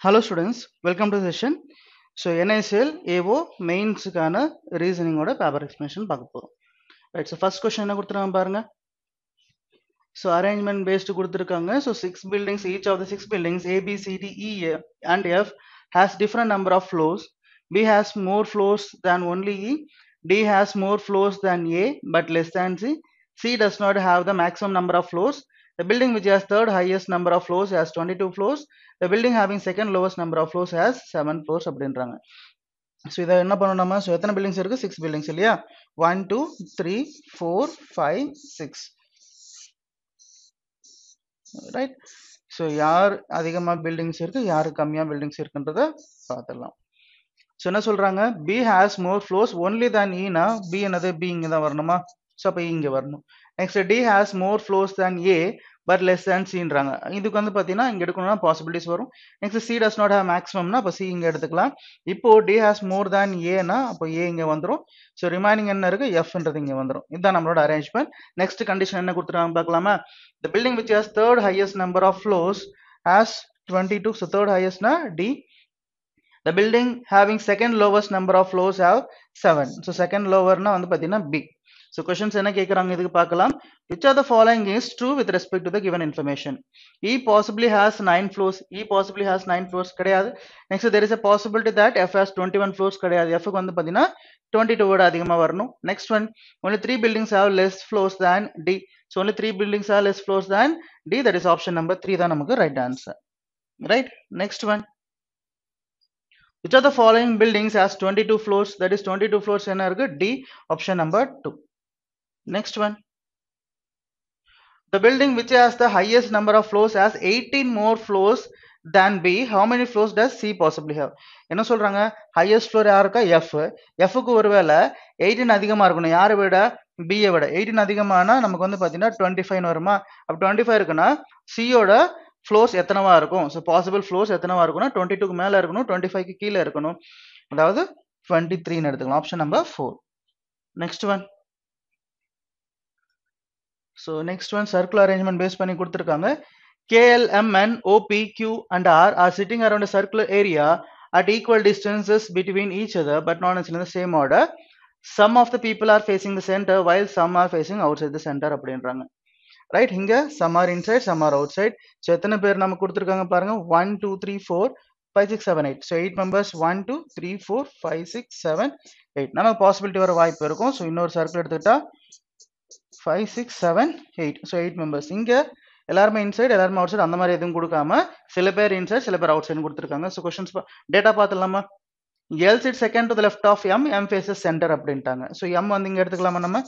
Hello students, welcome to the session. So NICL AO mains கான reasoning ஓட paper explanation பார்க்க போறோம். Right, so first question என்ன கொடுத்திருக்காங்க பாருங்க. So arrangement based கொடுத்திருக்காங்க. So 6 buildings, each of the 6 buildings A, B, C, D, E and F has different number of floors. B has more floors than only E. D has more floors than A but less than C. C does not have the maximum number of floors. The building which has third highest number of floors has 22 floors. The building having second lowest number of floors has 7 floors அப்படின்றாங்க. So இதை என்ன பண்ணணுமா? So எத்தனை buildings இருக்கு? 6 buildings இல்லையா? 1 2 3 4 5 6, right. So யார் அதிகமாக buildings இருக்கு, யாரு கம்மியாக பில்டிங்ஸ் இருக்குன்றத பார்த்துடலாம். ஸோ என்ன சொல்றாங்க? P has more floors only than ஈனா, பி என்னது? பி இங்கே தான் வரணுமா? ஸோ அப்போ இங்கே வரணும். Next T has more floors than A but less than சின்றாங்க. இதுக்கு வந்து பார்த்தீங்கன்னா இங்கே எடுக்கணும்னா பாசிபிலிட்டிஸ் வரும். Next C does not have மேக்ஸிமம்னா அப்போ சி இங்கே எடுத்துக்கலாம். இப்போ டி ஹேஸ் மோர் தேன் ஏனா அப்போ ஏ இங்கே வந்துடும். ஸோ ரிமைனிங் என்ன இருக்கு? எஃப்ன்றது இங்கே வந்துடும். இதுதான் நம்மளோட அரேஞ்ச்மெண்ட். நெக்ஸ்ட் கண்டிஷன் என்ன கொடுத்துருக்காங்க பார்க்கலாமா? The building which has third highest number of floors has 22. So third ஹையஸ்ட்னா T. The building having second lowest number of floors have 7. So second lower na வந்து பாத்தீங்கன்னா B. So questions என்ன கேக்குறாங்க இதுக்கு பார்க்கலாம். Which of the following is true with respect to the given information? E possibly has 9 floors. E possibly has 9 floors கிடையாது. Next there is a possibility that F has 21 floors கிடையாது. F க்கு வந்து பாத்தீங்கன்னா 22 விட அதிகமா வரணும். Next one, only 3 buildings have less floors than D. So only 3 buildings have less floors than D. That is option number 3 தான் நமக்கு right answer. Right? Next one. Which of the following buildings has 22 floors? That is 22 floors என்ன இருக்கு? D, option number 2. Next one. The building which has the highest number of floors has 18 more floors than B. How many floors does C possibly have? என்ன சொல்றாங்க? highest floor யாருக்கா? F. F க்கு ஒருவேளை 18 அதிகமா இருக்கணும். யாரை விட? B யை விட. 18 அதிகமானா நமக்கு வந்து பாத்தீங்கன்னா 25 வருமா? அப்ப 25 இருக்குன்னா C யோட ஃப்ளோர்ஸ் எத்தனவா இருக்கும்? ஸோ பாசிபிள் ஃப்ளோர்ஸ் எத்தனவா இருக்கும்னா 22க்கு மேலே இருக்கணும், 25க்கு கீழே இருக்கணும். அதாவது 23ன்னு எடுத்துக்கலாம். Option number 4. Next one. So next one circular arrangement base பண்ணி கொடுத்துருக்காங்க. KLMN, OP, Q and R are sitting around a circular area at equal distances between each other but not in the same order. Some of the people are facing the center while some are facing outside the center அப்படின்றாங்க. Right, இங்க some are inside, some are outside. So எத்தனை பேர் நமக்கு கொடுத்துருக்காங்க பாருங்க. 1 2 3 4 5 6 7 8. So 8 members. 1 2 3 4 5 6 7 8. நமக்கு possibility வர வாய்ப்பு இருக்கும். ஸோ இன்னொரு சர்க்கிள் எடுத்துக்கிட்டா 5 6 7 8. So 8 members. இங்க எல்லாருமே இன்சைட், எல்லாருமே அவுட் சைட், அந்த மாதிரி எதுவும் கொடுக்காம சில பேர் இன்சைட், சில பேர் அவுட் சைடு கொடுத்துருக்காங்க. ஸோ கொஸ்டின்ஸ் டேட்டா பார்த்துலாமா? L sits second to the left of M, M faces center அப்படின்ட்டாங்க. ஸோ M வந்து இங்க எடுத்துக்கலாமா நம்ம?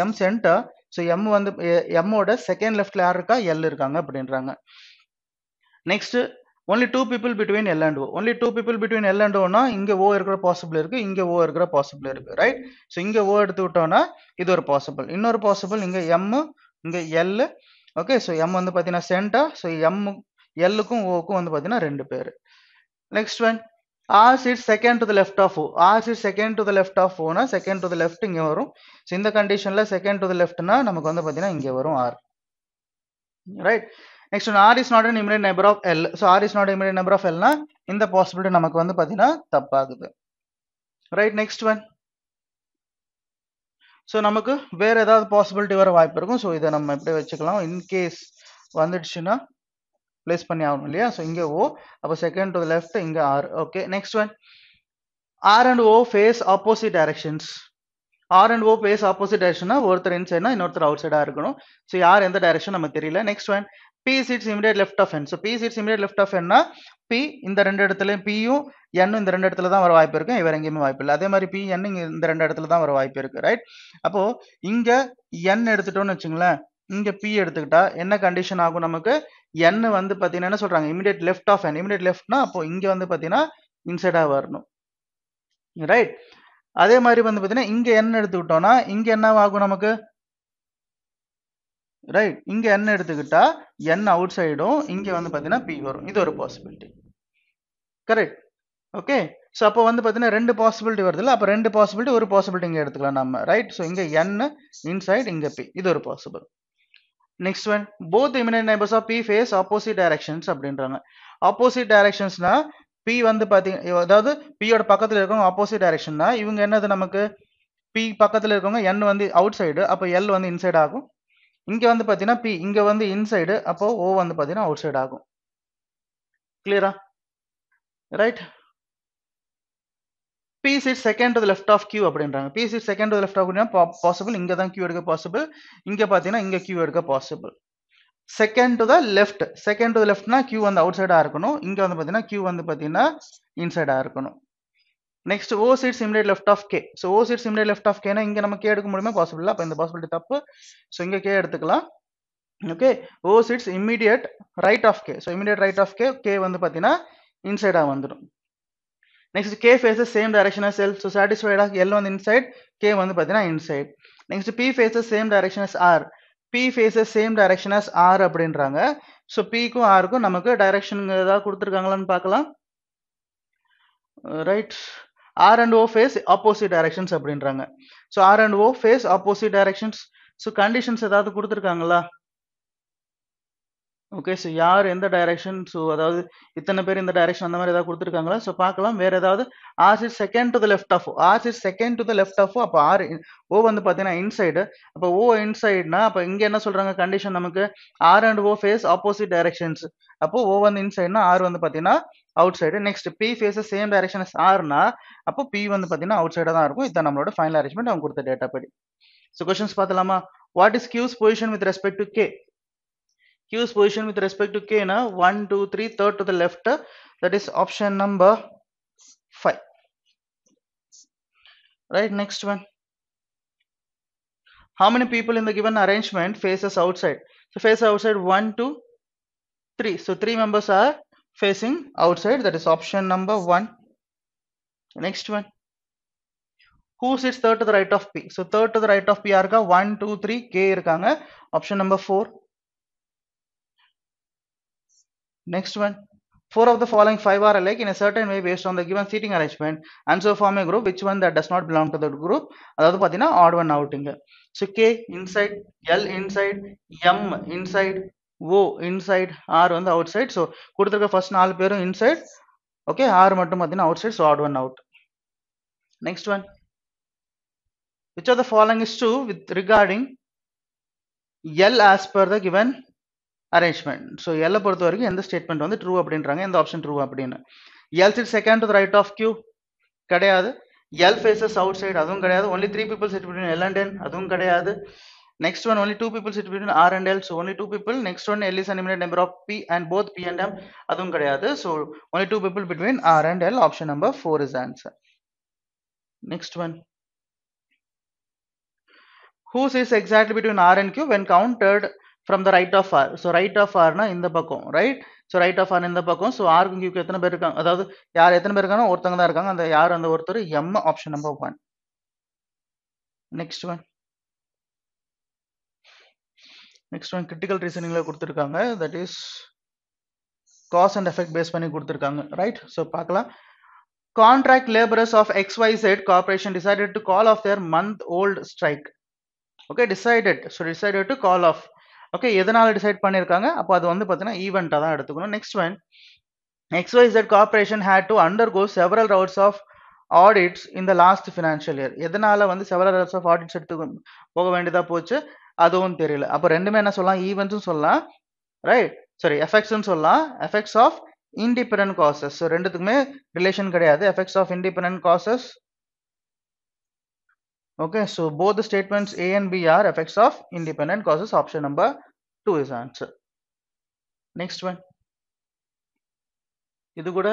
M center. ஸோ M வந்து M ஓட செகண்ட் லெஃப்ட்ல யார் இருக்கா? L இருக்காங்க அப்படின்றாங்க. Next, only 2 people between L and O. only 2 people between L and O னா இங்க O இருக்கிற பாசிபிள் இருக்கு, இங்க O இருக்கிற பாசிபிள் இருக்கு, ரைட். ஸோ இங்க O எடுத்து விட்டோம்னா இது ஒரு பாசிபிள். இன்னொரு பாசிபிள் இங்க M, இங்க L. ஓகே, ஸோ M வந்து பாத்தீங்கன்னா சென்டர். ஸோ M L-க்கும் O-க்கும் வந்து பாத்தீங்கன்னா 2 பேர். Next one. R sits second to the left of O. R sits second to the left of O னா second to the left இங்க வரும். ஸோ இந்த கண்டிஷன்ல second to the leftனா நமக்கு வந்து பாத்தீங்கன்னா இங்க வரும் R. Right. Next one. R is not an immediate neighbor of L. So R is not an immediate neighbor of L னா இந்த பாசிபிலிட்டி நமக்கு வந்து பாத்தீங்கன்னா தப்பாகுது. ரைட். Next one. ஸோ நமக்கு வேற ஏதாவது பாசிபிலிட்டி வர வாய்ப்பு இருக்கும். ஸோ இதை நம்ம எப்படி வச்சுக்கலாம்? இன்கேஸ் வந்துடுச்சுன்னா பிளேஸ் பண்ணி ஆகணும் இல்லையா? ஸோ இங்கே O, அப்போ செகண்ட் டு லெஃப்ட், இங்கே R. Okay. Next one. R and O face opposite directions. R and O face opposite டைரக்ஷன்னா ஒருத்தர் இன்சைட்னா இன்னொருத்தர் அவுட் சைடா இருக்கணும். ஸோ யார் எந்த டைரக்ஷன் நமக்கு தெரியல. Next one. P sits immediate left of N. So P sits immediate left of N னா P இந்த ரெண்டு இடத்துலையும், P-யும் N-ம் இந்த ரெண்டு இடத்துல தான் வர வாய்ப்பு இருக்கு, இவர் எங்கேயுமே வாய்ப்பு இல்லை. அதே மாதிரி P N இந்த ரெண்டு இடத்துல தான் வர வாய்ப்பு இருக்கு, ரைட். அப்போ இங்க N எடுத்துட்டோம்னு வச்சுங்களேன், இங்க P எடுத்துக்கிட்டா என்ன கண்டிஷன் ஆகும் நமக்கு? N வந்து பாத்தீங்கன்னா என்ன சொல்றாங்க? Immediate left of N. Immediate லெஃப்ட்னா அப்போ இங்க வந்து பாத்தீங்கன்னா இன்சைடா வரணும், ரைட். அதே மாதிரி வந்து பாத்தீங்கன்னா இங்க N எடுத்துக்கிட்டோம்னா இங்க என்ன ஆகும் நமக்கு? ரைட். இங்க N எடுத்துக்கிட்டா N அவுட் சைடும், இங்க வந்து பாத்தீங்கன்னா P வரும். இது ஒரு பாசிபிலிட்டி, கரெக்ட். ஓகே. ஸோ அப்போ வந்து பாத்தீங்கன்னா ரெண்டு பாசிபிலிட்டி வருது இல்லை? அப்போ ரெண்டு பாசிபிலிட்டி, ஒரு பாசிபிலிட்டி இங்க எடுத்துக்கலாம் நம்ம, ரைட். ஸோ இங்க N இன்சைட், இங்க P. இது ஒரு possible. Next one. Both immediate neighbours of P face opposite directions அப்படின்றாங்க. ஆப்போசிட் டைரக்ஷன்ஸ்னா P வந்து பாத்தீங்க அதாவது P யோட பக்கத்துல இருக்கவங்க ஆப்போசிட் டைரக்ஷன்னா இவங்க என்னது நமக்கு P பக்கத்துல இருக்கவங்க N வந்து அவுட் சைடு அப்போ L வந்து இன்சைட் ஆகும் இங்க வந்து பாத்தீங்கன்னா P இங்க வந்து இன்சைடு அப்போ O வந்து பாத்தீங்கன்னா அவுட் சைடு ஆகும் கிளியரா right P sits second to the left of Q அப்படின்றாங்க P sits second to the left of Q possible இங்க தான் Q எடுக்க பாசிபிள் இங்க பாத்தீங்கன்னா இங்க Q எடுக்க பாசிபிள் செகண்ட் டு த லெஃப்ட்னா Q வந்து அவுட் சைடா இருக்கணும் இங்க வந்து பாத்தீங்கன்னா Q வந்து பாத்தீங்கன்னா இன்சைடா இருக்கணும் next O sits immediate left of K so O sits immediate left of K னா இங்க நம்ம K எடுக்க முடியுமா பாசிபிள் அப்ப இந்த பாசிபிலிட்டி தப்பு சோ இங்க K எடுத்துக்கலாம் okay O sits immediate right of K so immediate right of K வந்து பாத்தீங்கன்னா இன்சைடா வந்துடும் next K faces same direction as L so satisfied ஆக L வந்து inside K வந்து பாத்தீங்கன்னா inside next P faces same direction as R P faces same direction as R அப்படின்றாங்க so P க்கும் R க்கும் நமக்கு டைரக்ஷன் ஏதாவது கொடுத்திருக்காங்களான்னு பார்க்கலாம் right R and O face opposite directions அப்படின்றாங்க so R and O face opposite directions so conditions ஏதாவது கொடுத்திருக்காங்களா okay so யார் எந்த டைரக்ஷன் ஸோ அதாவது இத்தனை பேர் இந்த டைரக்ஷன் அந்த மாதிரி ஏதாவது கொடுத்துருக்காங்களா ஸோ பார்க்கலாம் வேற ஏதாவது R is second to the left of R is second to the left of அப்போ ஆர் ஓ வந்து பார்த்தீங்கன்னா இன்சைடு அப்போ ஓ இன்சைட்னா அப்போ இங்கே என்ன சொல்றாங்க கண்டிஷன் நமக்கு R and O face opposite directions அப்போ ஓ வந்து இன்சைட்னா ஆர் வந்து பார்த்தீங்கன்னா outside next P faces same direction as ஆர்னா அப்போ பி வந்து பார்த்தீங்கன்னா அவுட் சைடாக தான் இருக்கும் இதான் நம்மளோட ஃபைனல் அரேஞ்ச்மெண்ட் அவங்க கொடுத்த டேட்டா படி ஸோ கொஸ்டின்ஸ் பார்த்தலாமா what is Q's position with respect to K Q's position with respect to K na 1, 2, 3, third to the left. That is option number 5. Right, next one. How many people in the given arrangement faces outside? So face outside 1, 2, 3. So 3 members are facing outside. That is option number 1. Next one. Who sits third to the right of P? So third to the right of P are 1, 2, 3, K irukanga. Option number 4. Next one. 4 of the following 5 are alike in a certain way based on the given seating arrangement and so form a group which one that does not belong to the group அதாவது பாத்தீங்கன்னா odd one out இங்க so K inside L inside M inside O inside R வந்து outside so கொடுத்திருக்க first 4 பேரும் inside okay R மட்டும் பாத்தீங்கன்னா outside so odd one out next one which of the following is true with regarding L as per the given arrangement so L பொறுத்த வரைக்கும் எந்த statement வந்து true அப்படின்றாங்க எந்த ஆப்ஷன் ட்ரூ அப்படின்னு L sits second to the right of Q கிடையாது L faces outside அதுவும் கிடையாது only 3 people sit between L and N அதுவும் கிடையாது next one only 2 people sit between R and L so only 2 people next one L is an immediate number of P and both P and M அதுவும் கிடையாது so only 2 people between R and L option number 4 is the answer next one who sits exactly between R and Q when counted from the right of R so right of R na இந்த பக்கம் right so right of R இந்த பக்கம் so R க்கு Q க்கு எத்தனை பேர் இருக்காங்க அதாவது யார் எத்தனை பேர் இருக்காங்க ஒருத்தங்க தான் இருக்காங்க அந்த யார் அந்த ஒருத்தர் M option number 1 next one critical reasoningல கொடுத்திருக்காங்க that is cause and effect base பண்ணி கொடுத்திருக்காங்க right so பார்க்கலாம் contract laborers of XYZ corporation decided to call off their month old strike okay decided to call off okay எதனால decide பண்ணிருக்காங்க அப்போ அது வந்து பார்த்தீங்கன்னா ஈவெண்ட்டாக தான் எடுத்துக்கணும் next one XYZ corporation had to undergo several rounds of audits in the last financial year எதனால வந்து several rounds of audits எடுத்து போக வேண்டியதா போச்சு அதுவும் தெரியல அப்போ ரெண்டுமே என்ன சொல்லலாம் ஈவெண்ட்ஸும் சொல்லலாம் ரைட் சாரி எஃபெக்ட்ஸ்னு சொல்லலாம் effects of independent causes so ரெண்டுத்துக்குமே ரிலேஷன் கிடையாது effects of independent causes okay so both the statements A and B are effects of independent causes option number 2 is answer next one இது கூட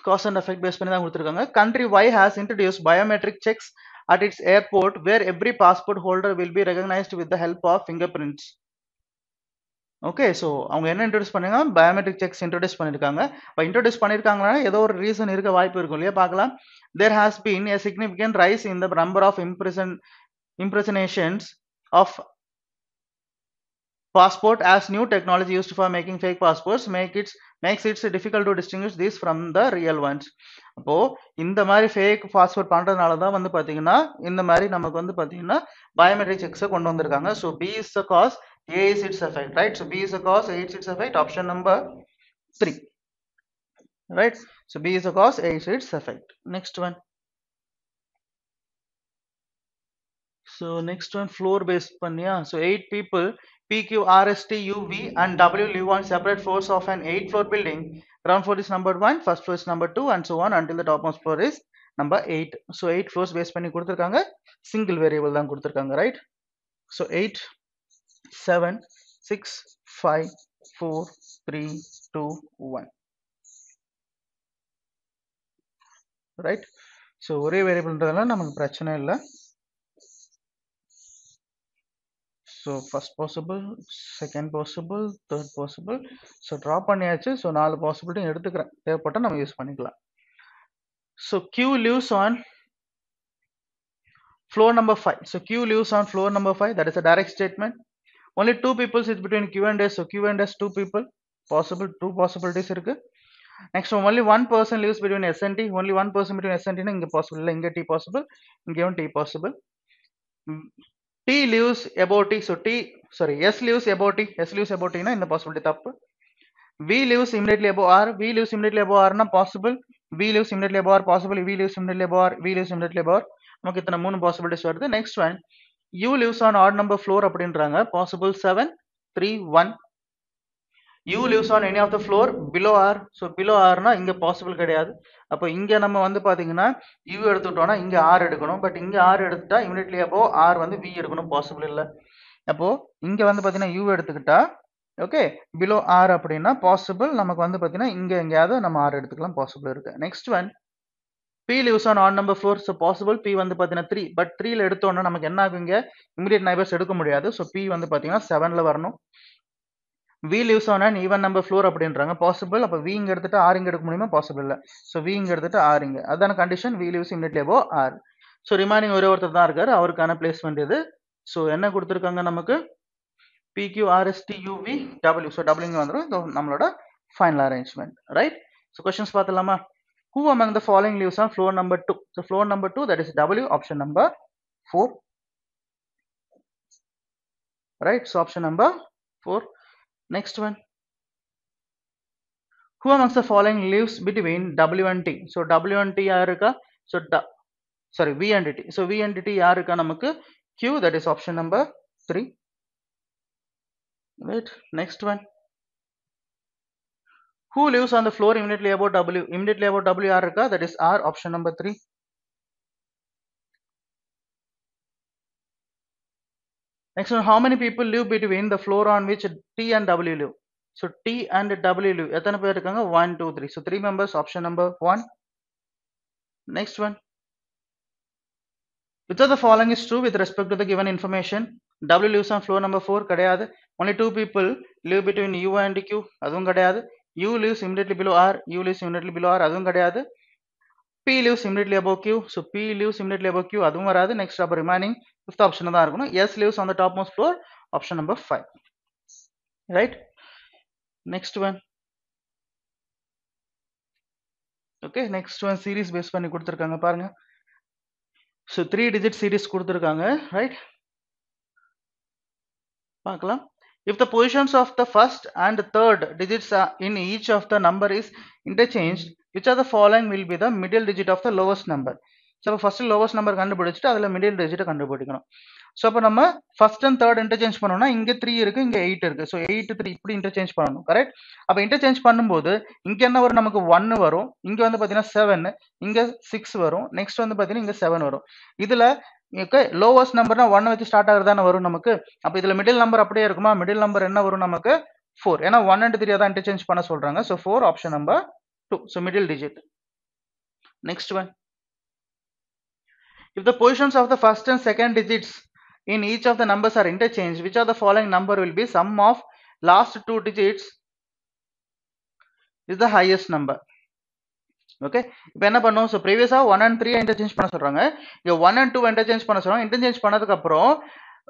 cause and effect based பண்ணி தான் கொடுத்திருக்காங்க country Y has introduced biometric checks at its airport where every passport holder will be recognized with the help of fingerprints okay so அவங்க என்ன introduce பண்ணாங்க biometric sex introduce பண்ணியிருக்காங்க இப்போ introduce பண்ணியிருக்காங்கன்னா ஏதோ ஒரு ரீசன் இருக்க வாய்ப்பு இருக்கும் இல்லையா பார்க்கலாம் there has been a significant rise in the number of impersonations of passport as new technology used for making fake passports makes it difficult to distinguish these from the real ones அப்போ இந்த மாதிரி fake passport பண்றதுனால தான் வந்து பாத்தீங்கன்னா இந்த மாதிரி நமக்கு வந்து பாத்தீங்கன்னா பயோமெட்ரிக் செக்ஸை கொண்டு வந்திருக்காங்க so B is the cause A is its effect right so B is the cause A is its effect option number 3 right? So B is the cause, A is its effect. Next one. So next one, floor based panya. So 8 people P, Q, R, S, T, U, V and W live on separate floors of an 8-floor building. Ground floor is number 1, first floor is number 2 and so on until the topmost floor is number 8. So 8 floors based பண்ணி கொடுத்திருக்காங்க, single variable தான் கொடுத்திருக்காங்க, right? So 8, 7, 6, 5, 4, 3, 2, 1, right? So ஒரே வேரியபிள்ன்றதால நமக்கு பிரச்சனை இல்லை. So first possible, second possible, third possible. So drop பண்ணியாச்சு. So 4 possibility எடுத்துக்கிறேன், தேவைப்பட்டா நம்ம யூஸ் பண்ணிக்கலாம். So Q lives on floor number 5. So Q lives on floor number 5. That is a direct statement. Only 2 people sit between Q and S. So Q and S 2 people. Possible, 2 possibilities இருக்கு. Next one, only one person lives between S and T. Only one person between S and T. இங்க possible இல்லை, இங்க T possible, இங்கேயும் T possible. T lives above T. So S lives above T. S lives above T na இந்த possibility தப்பு. V lives immediately above R. V lives immediately above R na possible. V lives immediately above R possible. V lives immediately above R. V lives immediately above R. நமக்கு இத்தனை 3 possibilities வருது. Next one, U lives on odd number floor அப்படின்றாங்க. Possible 7, 3, 1. U lives on any of the floor below R. So below R na இங்க possible கிடையாது. அப்போ இங்க நம்ம வந்து பாத்தீங்கன்னா U எடுத்துட்டோம்னா இங்க R எடுக்கணும். பட் இங்க R எடுத்துட்டா immediately above R வந்து V எடுக்கணும், possible இல்ல. அப்போ இங்க வந்து பாத்தீங்கன்னா U எடுத்துக்கிட்டா ஓகே பிலோ ஆர் அப்படின்னா பாசிபிள், நமக்கு வந்து பார்த்தீங்கன்னா இங்கே எங்கேயாவது நம்ம ஆர் எடுத்துக்கலாம், பாசிபிள் இருக்கு. Next one, P lives on odd number 4. So possible P வந்து பார்த்தீங்கன்னா 3, பட் 3ல எடுத்தோன்னா நமக்கு என்ன ஆகும், இங்கே இமீடியட் நைபர்ஸ் எடுக்க முடியாது. ஸோ பி வந்து பார்த்தீங்கன்னா 7ல வரணும். V lives on and even number floor அப்படின்றாங்க, பாசிபிள். அப்போ வி இங்கே எடுத்துட்டு ஆர் இங்கே எடுக்க முடியுமா, பாசிபிள் இல்லை. ஸோ வி இங்கே எடுத்துட்டு ஆர் இங்கே, அதான condition. V lives immediately above R. So remaining ஒரே ஒருத்தர் தான் இருக்காரு, அவருக்கான பிளேஸ்மெண்ட் இது. ஸோ என்ன கொடுத்துருக்காங்க நமக்கு, PQ, RST, UV, W. So W இங்க வந்துரும். So நம்மளோட final arrangement, right? So questions பார்த்தலாமா? Who among the following lives on floor number 2? So floor number 2, that is W, option number 4, right? So option number 4. Next one, who amongst the following lives between W and T? So W and T யார் இருக்கா? So sorry, V and T. So V and T யார் இருக்கா நமக்கு? Q, that is option number 3, right? Next one, who lives on the floor immediately above W? Immediately above W யார் இருக்கா? That is R, option number 3. Next one, how many people live between the floor on which T and W live? So T and W live. எத்தனை பேர் இருக்காங்க? 1, 2, 3. So 3 members, option number 1. Next one, which of the following is true with respect to the given information? W lives on floor number 4, கிடையாது. Only 2 people live between U and Q, அதுவும் கிடையாது. U lives immediately below R. U lives immediately below R, அதுவும் கிடையாது. P lives immediately above Q. So P lives immediately above Q, அதுவும் வராது. Next அப்ப remaining fifth option தான் இருக்கணும். S lives on the topmost floor, option number 5, right? Next one, okay, next one series based பண்ணி கொடுத்திருக்காங்க பாருங்க. So 3 digit series கொடுத்திருக்காங்க, right? பார்க்கலாம். If the positions of the first and third digits in each of the number is interchanged, which of the following will be the middle digit of the lowest number? So first lowest number கண்டுபிடிச்சிட்டு அதுல middle digit கண்டுபிடிக்கணும். So அப்போ நம்ம first and third interchange பண்ணோம்னா இங்கே 3 இருக்கு, இங்கே 8 இருக்கு. ஸோ 8, 3 இப்படி இன்டர்சேஞ்ச் பண்ணணும், கரெக்ட்? அப்போ இன்டர்சேஞ்ச் பண்ணும்போது இங்கே என்ன வரும், நமக்கு 1 வரும். இங்கே வந்து பார்த்தீங்கன்னா 7, இங்கே 6 வரும். நெக்ஸ்ட் வந்து பார்த்தீங்கன்னா இங்கே 7 வரும். இதில் ஓகே லோவஸ்ட் நம்பர்னா 1 வச்சு ஸ்டார்ட் ஆகுறதானே வரும் நமக்கு. அப்போ இதில் மிடில் நம்பர் அப்படியே இருக்குமா? மிடில் நம்பர் என்ன வரும் நமக்கு? 4. ஏன்னா 1 and 3 தான் இன்டர்சேஞ்ச் பண்ண சொல்றாங்க. So 4, option number 2. So middle digit. Next one, if the positions of the first and second digits in each of the numbers are interchanged, which of the following number will be sum of last 2 digits is the highest number? Okay, இப்போ என்ன பண்ணும், so ப்ரீவியஸாக 1 and 3 interchange பண்ண சொல்றாங்க, இங்கே 1 and 2 interchange பண்ண சொல்றாங்க. Interchange பண்ணதுக்கு அப்புறம்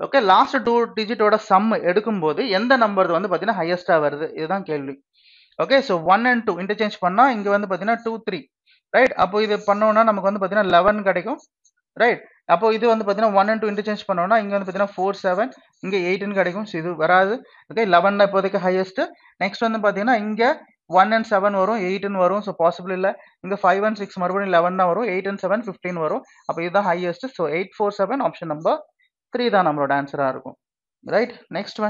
ஓகே லாஸ்ட் 2 டிஜிட்டோட சம் எடுக்கும்போது எந்த நம்பர் வந்து பார்த்தீங்கன்னா ஹையஸ்டா வருது, இதுதான் கேள்வி. ஓகே, ஸோ 1 and 2 இன்டர்சேஞ்ச் பண்ணா இங்கே வந்து பார்த்தீங்கன்னா 2, 3, ரைட்? அப்போ இது பண்ணோம்னா நமக்கு வந்து பார்த்தீங்கன்னா 11 கிடைக்கும், ரைட்? அப்போ இது வந்து பார்த்தீங்கன்னா 1 and 2 இன்டர்சேஞ்ச் பண்ணோம்னா இங்கே வந்து பார்த்தீங்கன்னா 4, 7, இங்கே 8 கிடைக்கும். ஸோ இது வராது. ஓகே, 11 இப்போதைக்கு ஹையஸ்ட். நெக்ஸ்ட் வந்து பார்த்தீங்கன்னா இங்கே 1 and 7 வரும் 8 ன்னு வரும் ஸோ பாசிபிள் இல்லை இங்கே 5 and 6 மறுபடியும் 11 தான் வரும் 8 and 7 15 வரும் அப்போ இதுதான் ஹையஸ்ட் ஸோ 847 ஆப்ஷன் நம்பர் 3 தான் நம்மளோட ஆன்சராக இருக்கும் ரைட் நெக்ஸ்ட்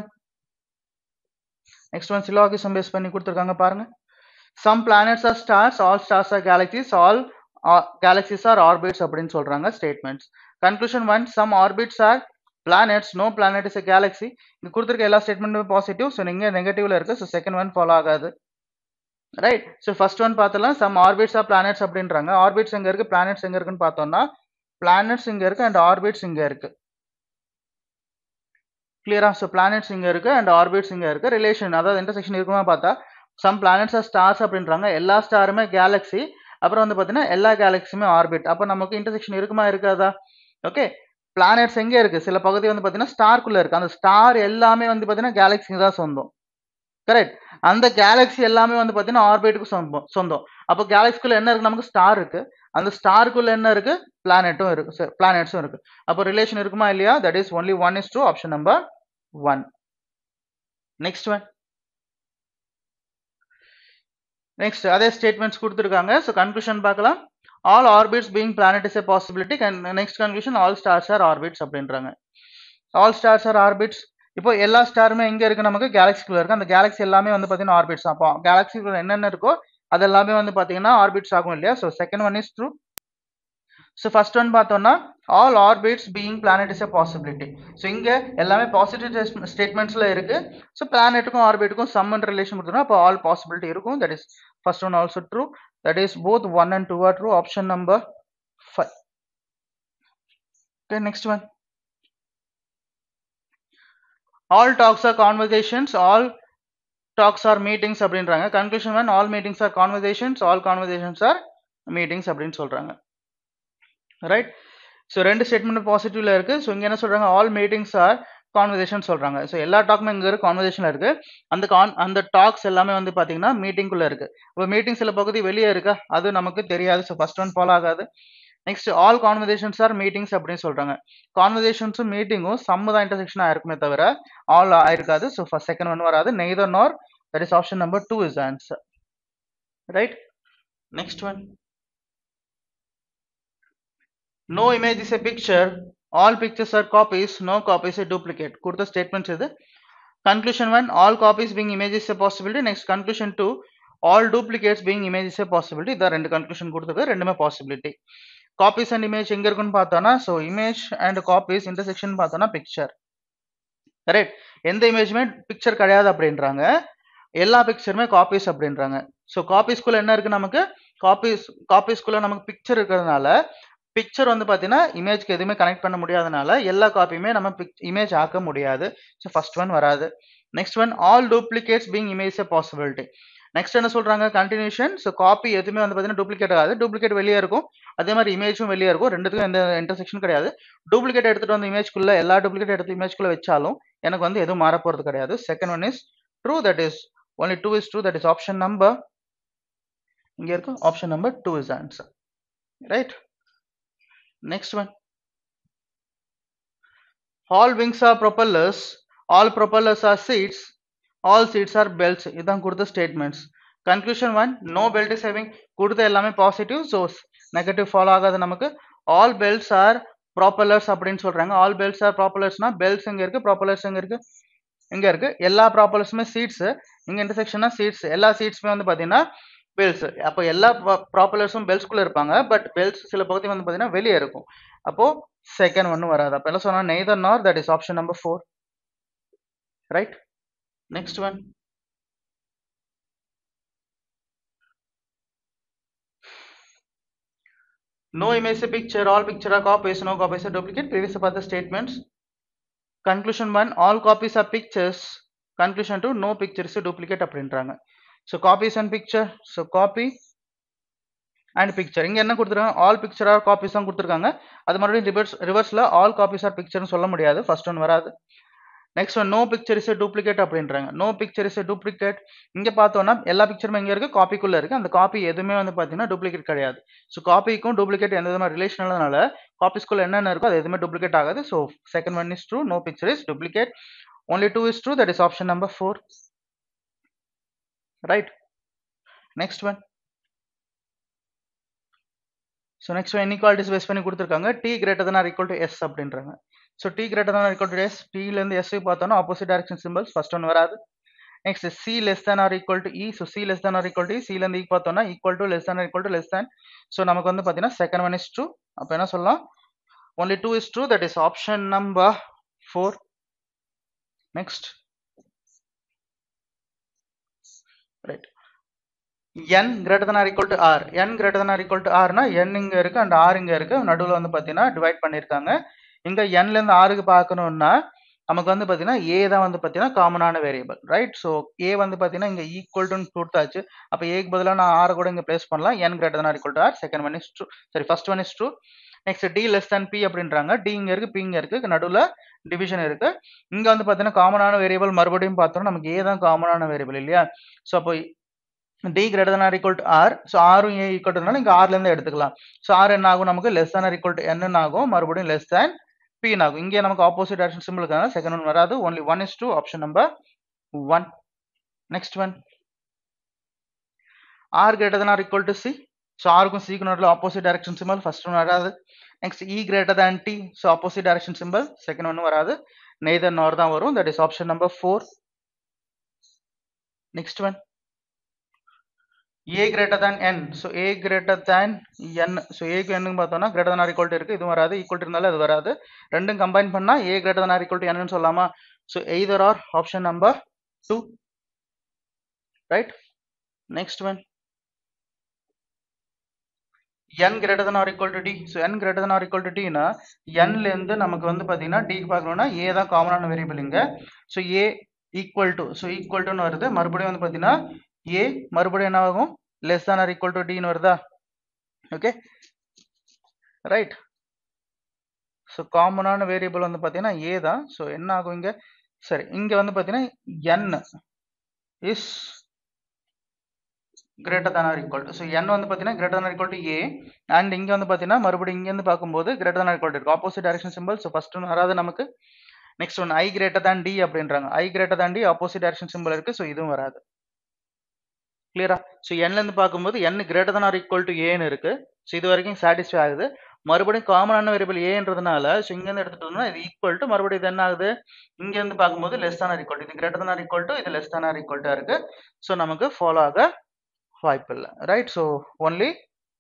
ஒன் சிலோகிசம் பேஸ் பண்ணி கொடுத்துருக்காங்க பாருங்க some planets are stars all stars are galaxies all galaxies are orbits அப்படின்னு சொல்றாங்க statements conclusion 1 some orbits are planets no planet is a galaxy இங்க கொடுத்திருக்க எல்லா ஸ்டேட்மெண்ட்டும் பாசிட்டிவ் ஸோ நீங்க நெகட்டிவ்ல இருக்கு ஸோ செகண்ட் ஒன் ஃபாலோ ஆகாது ரைட் ஸோ ஃபர்ஸ்ட் ஒன் பார்த்தலாம் some orbits R planets அப்படின்றாங்க ஆர்பிட்ஸ் எங்க இருக்கு பிளானட்ஸ் எங்க இருக்குன்னு பார்த்தோம்னா பிளானட்ஸ் இங்க இருக்கு அண்ட் ஆர்பிட்ஸ் இங்க இருக்கு கிளியரா ஸோ பிளானட்ஸ் இங்க இருக்கு அண்ட் ஆர்பிட்ஸ் இங்க இருக்கு ரிலேஷன் அதாவது இன்டர்செக்ஷன் இருக்குமா பார்த்தா சம் பிளானட்ஸ் ஆர் ஸ்டார்ஸ் அப்படின்றாங்க எல்லா ஸ்டாருமே கேலக்ஸி அப்புறம் வந்து பார்த்தீங்கன்னா எல்லா கேலக்ஸியுமே ஆர்பிட் அப்போ நமக்கு இன்டர்செக்ஷன் இருக்குமா இருக்காதா ஓகே பிளானட்ஸ் எங்கே இருக்கு சில பகுதி வந்து பார்த்தீங்கன்னா ஸ்டார்க்குள்ள இருக்கு அந்த ஸ்டார் எல்லாமே வந்து பார்த்தீங்கன்னா கேலக்ஸிக்கு தான் சொந்தம் கரெக்ட் அந்த கேலக்ஸி எல்லாமே வந்து பார்த்தீங்கன்னா ஆர்பிட்டுக்கு சொந்தம் அப்போ கேலக்ஸிக்குள்ள என்ன இருக்கு நமக்கு ஸ்டார் இருக்கு அந்த ஸ்டாருக்குள்ள என்ன இருக்கு பிளானட்ஸும் இருக்கு அப்போ ரிலேஷன் இருக்குமா இல்லையா that is only 1:2 option number 1 next one next அதே ஸ்டேட்மெண்ட்ஸ் கொடுத்துருக்காங்க ஸோ கன்க்ளூஷன் பார்க்கலாம் all orbits being planet is a possibility next conclusion all stars R orbits அப்படின்றாங்க ஆல் ஸ்டார்ஸ் ஆர் ஆர்பிட்ஸ் இப்போ எல்லா ஸ்டாருமே எங்க இருக்கு நமக்கு கேலக்சிக்குள்ள இருக்கு அந்த கேலக்ஸி எல்லாமே வந்து பார்த்தீங்கன்னா ஆர்பிட்ஸ் அப்போ கேலக்சிக்குள்ள என்னென்ன இருக்கோ அது எல்லாமே வந்து பார்த்தீங்கன்னா ஆர்பிட்ஸ் ஆகும் இல்லையா so second one is true so first one பார்த்தோம்னா all orbits being planet is a possibility so இங்கே எல்லாமே பாசிட்டிவ் ஸ்டேட்மெண்ட்ஸில் இருக்கு ஸோ பிளானட்டுக்கும் ஆர்பிட்டுக்கும் சம்மன் ரிலேஷன் கொடுத்தோம்னா அப்போ ஆல் பாசிபிலிட்டி இருக்கும் that is first one also true that is both 1 and 2 are true option number 5 okay next one all talks are conversations all talks are meetings அப்படின்றாங்க conclusion one all meetings are conversations all conversations are meetings அப்படின்னு சொல்றாங்க right so ரெண்டு statement பாசிட்டிவ்ல இருக்கு so இங்க என்ன சொல்றாங்க all meetings R conversation சொல்றாங்க so எல்லா டாக்குமே இங்க இருக்கு கான்வர்சேஷன்ல இருக்கு அந்த டாக்ஸ் எல்லாமே வந்து பாத்தீங்கன்னா மீட்டிங்குள்ள இருக்கு இப்போ மீட்டிங் சில பகுதி வெளியே இருக்கா அது நமக்கு தெரியாது ஸோ ஃபர்ஸ்ட் ஒன் ஃபாலோ ஆகாது next all conversations are meetings அப்படின்னு சொல்றாங்க கான்வர்சேஷன்ஸும் மீட்டிங்கும் சம்மு தான் இன்டர்செக்ஷன் ஆயிருக்குமே தவிர ஆல் ஆயிருக்காது ஸோ ஃபர்ஸ்ட் செகண்ட் ஒன் வராது neither nor that is option number 2 is answer right next one no image is a picture all pictures are copies no copy is a duplicate கொடுத்த statements இது conclusion 1 all copies being image is a possibility next conclusion 2 all duplicates being image is a possibility இத ரெண்டு conclusion கொடுத்திருக்கு ரெண்டுமே possibility copies and image எங்க இருக்குன்னு பார்த்தோம்னா so image and copies intersection பார்த்தோம்னா பிக்சர் கரெக்ட் எந்த இமேஜுமே பிக்சர் கிடையாது அப்படின்றாங்க எல்லா பிக்சருமே காப்பீஸ் அப்படின்றாங்க ஸோ காப்பீஸ்குள்ள என்ன இருக்கு நமக்கு காப்பீஸ்குள்ள நமக்கு பிக்சர் இருக்கிறதுனால பிக்சர் வந்து பார்த்தீங்கன்னா இமேஜ்க்கு எதுவுமே கனெக்ட் பண்ண முடியாதனால எல்லா காப்பியுமே நம்ம இமேஜ் ஆக்க முடியாது ஸோ ஃபர்ஸ்ட் ஒன் வராது next one all duplicates being image எ பாசிபிலிட்டி நெக்ஸ்ட் என்ன சொல்றாங்க கண்டினியூஷன் ஸோ காப்பி எதுவுமே வந்து பார்த்தீங்கன்னா டூப்ளிகேட் ஆகாது டூப்ளிகேட் வெளியே இருக்கும் அதே மாதிரி இமேஜும் வெளியே இருக்கும் ரெண்டுத்துக்கும் எந்த இன்டர்செக்ஷன் கிடையாது டூப்ளிகேட் எடுத்துட்டு வந்து இமேஜ்குள்ள எல்லா டூப்ளிகேட் எடுத்து இமேஜ்குள்ள வச்சாலும் எனக்கு வந்து எதுவும் மாற போறது கிடையாது second one is true that is only 2 is true that is option number இங்க இருக்கு option number 2 is answer right next one all wings are propellers all propellers are seats all seats are belts இதான் கொடுத்த statements conclusion 1 no belt is having கொடுத்த எல்லாமே positive so negative follow ஆகாது நமக்கு all belts are propellers அப்படின்னு சொல்றாங்க all belts are propellersனா belts எங்க இருக்கு ப்ராப்பலர்ஸ் எங்க இருக்கு இங்க இருக்கு எல்லா ப்ராப்பலர்ஸுமே சீட்ஸ் இங்க இன்டர்செக்ஷனா சீட்ஸ் எல்லா சீட்ஸுமே வந்து பாத்தீங்கன்னா பெல்ட்ஸ் அப்போ எல்லா ப்ராப்பலர்ஸும் பெல்ட்ஸ்குள்ள இருப்பாங்க பட் பெல்ட்ஸ் சில பகுதி வந்து பாத்தீங்கன்னா வெளியே இருக்கும் அப்போ செகண்ட் ஒன்னு வராது அப்ப என்ன சொன்னா neither nor that is option number 4 right next one no image a picture all picture are copies no copies are duplicate previous about the statements conclusion 1 all copies are pictures conclusion 2 no picture is a duplicate அப்படின்றாங்க so copies and picture so copy and picture இங்க என்ன கொடுத்திருக்காங்க all picture are copies தான் கொடுத்திருக்காங்க அது மறுபடியும் ரிவர்ஸ்ல all copies are picture னு சொல்ல முடியாது ஃபர்ஸ்ட் ஒன் வராது next one no picture is a duplicate அப்படின்றாங்க no picture is a duplicate இங்க பார்த்தோம்னா எல்லா பிக்சருமே எங்க இருக்கு காப்பிக்குள்ள இருக்கு அந்த காப்பி எதுவுமே வந்து பாத்தீங்கன்னா டூப்ளிகேட் கிடையாது ஸோ காப்பிக்கும் டூப்ளிகேட் எந்த விதமான ரிலேஷன் இல்லாதனால காப்பிஸ்குள்ள என்னென்ன இருக்கோ அது எதுவுமே டூப்ளிகேட் ஆகாது so second one is true no picture is duplicate only 2 is true that is option number 4 right next one. So next one inequalities base பண்ணி கொடுத்திருக்காங்க t greater than or equal to s அப்படின்றாங்க. So t greater than or equal to s, t ல இருந்து s பார்த்தோம்னா opposite direction symbols first one வராது. Next c less than or equal to e, so c less than or equal to e, c ல இருந்து e பார்த்தோம்னா equal to less than or equal to less than. So நமக்கு வந்து பாத்தீங்கன்னா second one is true. அப்ப என்ன சொல்லலாம், only 2 is true, that is option number 4. Next, right, n greater than or equal to r, n greater than or equal to r னா n இங்க இருக்கு and r இங்க இருக்கு, நடுவுல வந்து பாத்தீங்கன்னா டிவைட் பண்ணிருக்காங்க. இங்க n ல இருந்து r க்கு பார்க்கணும்னா நமக்கு வந்து பாத்தீங்கன்னா a தான் வந்து பாத்தீங்கன்னா காமனான வேரியபிள், ரைட்? சோ a வந்து பாத்தீங்கன்னா இங்க ஈக்குவல் டு கொடுத்தாச்சு, அப்ப a க்கு பதிலா நான் r கூட இங்க பிளேஸ் பண்ணலாம். n greater than or equal to r, second one is true, sorry first one is true. Next d less than p அப்படின்றாங்க, d இங்க இருக்கு p இங்க இருக்கு, நடுவுல டிவிஷன் இருக்கு. இங்க வந்து பாத்தீங்கன்னா காமனான வேரியபிள் மறுபடியும் பார்த்தோம்னா நமக்கு a தான் காமனான வேரியபிள் இல்லையா? சோ அப்போ d greater than or equal to r, so r um a equal to இங்க r ல இருந்து எடுத்துக்கலாம். so r என்ன ஆகும், நமக்கு less than or equal to n ஆகும், மறுபடியும் less than p ஆகும். இங்க நமக்கு opposite direction symbol இருக்காங்க, second one வராது, only one is true, option number 1. Next one, r greater than or equal to c, so r க்கும் c க்கும் நடுவுல opposite direction symbol, first one வராது. Next e greater than t, so opposite direction symbol, second one வராது, neither nor தான் வரும், that is option number 4. Next one, a greater than n, so a greater than n, so a க்கு n க்கு பார்த்தோம்னா greater than or equal to இருக்கு, இது வராது, equal to இருந்தாலும் அது வராது, ரெண்டும் கம்பைன் பண்ணா a greater than or equal to n ன்னு சொல்லலாமா? so either or, option number 2, right? Next one, n greater than or equal to d, so n greater than or equal to d னா n ல இருந்து நமக்கு வந்து பாத்தீங்கன்னா d க்கு பார்க்கணும்னா a தான் காமனான வேரியபிள் இங்க, so a equal to, so equal to ன்னு வருது, மறுபடியும் வந்து பாத்தீங்கன்னா a மறுபடியும் என்ன ஆகும், less than or equal to d ன்னு வருதா? Okay, right. ஸோ காமனான வேரியபிள் வந்து பார்த்தீங்கன்னா a தான், ஸோ என்ன ஆகும் இங்க, சரி இங்க வந்து பார்த்தீங்கன்னா n is greater than or equal to, so n வந்து பார்த்தீங்கன்னா greater than or equal to a, and இங்க வந்து பார்த்தீங்கன்னா மறுபடியும் இங்க இருந்து பார்க்கும்போது greater than or equal to இருக்கு, opposite direction symbol, so first one வராது நமக்கு. Next one i greater than d அப்படின்றாங்க, i greater than d opposite direction symbol இருக்கு, ஸோ இதுவும் வராது. கிளியரா? ஸோ n ல இருந்து பார்க்கும்போது n greater than or equal to a ன்னு இருக்கு, ஸோ இது வரைக்கும் சாட்டிஸ்ஃபை ஆகுது. மறுபடியும் காமனான வேரியபிள் ஏன்றதுனால ஸோ இங்க இருந்து எடுத்துட்டோம்னா இது ஈக்குவல் டு, மறுபடியும் இது என்ன ஆகுது, இங்க இருந்து பார்க்கும்போது less than or equal to, இது greater than or equal to, இது less than or equal to இருக்கு, ஸோ நமக்கு ஃபாலோ ஆக வாய்ப்பு இல்லை, right? So only,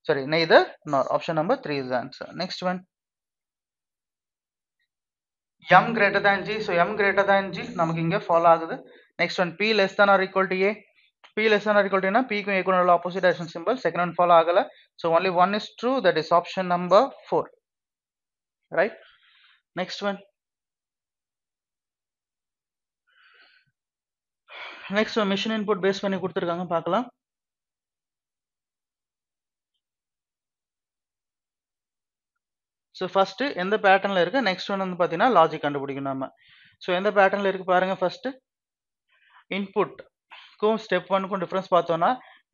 sorry neither nor, option number 3 is the answer. Next one, m greater than g, so m greater than g நமக்கு இங்க follow ஆகுது. Next one p less than or equal to a, p less than or equal to p க்கும் a க்கும் உள்ள opposite direction symbol, second one follow ஆகல, so only one is true, that is option number 4, right? Next one, next one mission input base பண்ணி கொடுத்திருக்காங்க, பார்க்கலாம். So first எந்த பேட்டர்ன்ல இருக்கு, நெக்ஸ்ட் ஒன் வந்து பார்த்தீங்கன்னா லாஜிக் கண்டுபிடிக்கணும் நம்ம. ஸோ எந்த பேட்டர்ன்ல இருக்கு பாருங்க, ஃபர்ஸ்ட் இன்புட்க்கும் ஸ்டெப் ஒன்னுக்கும் டிஃபரன்ஸ் பார்த்தோம்னா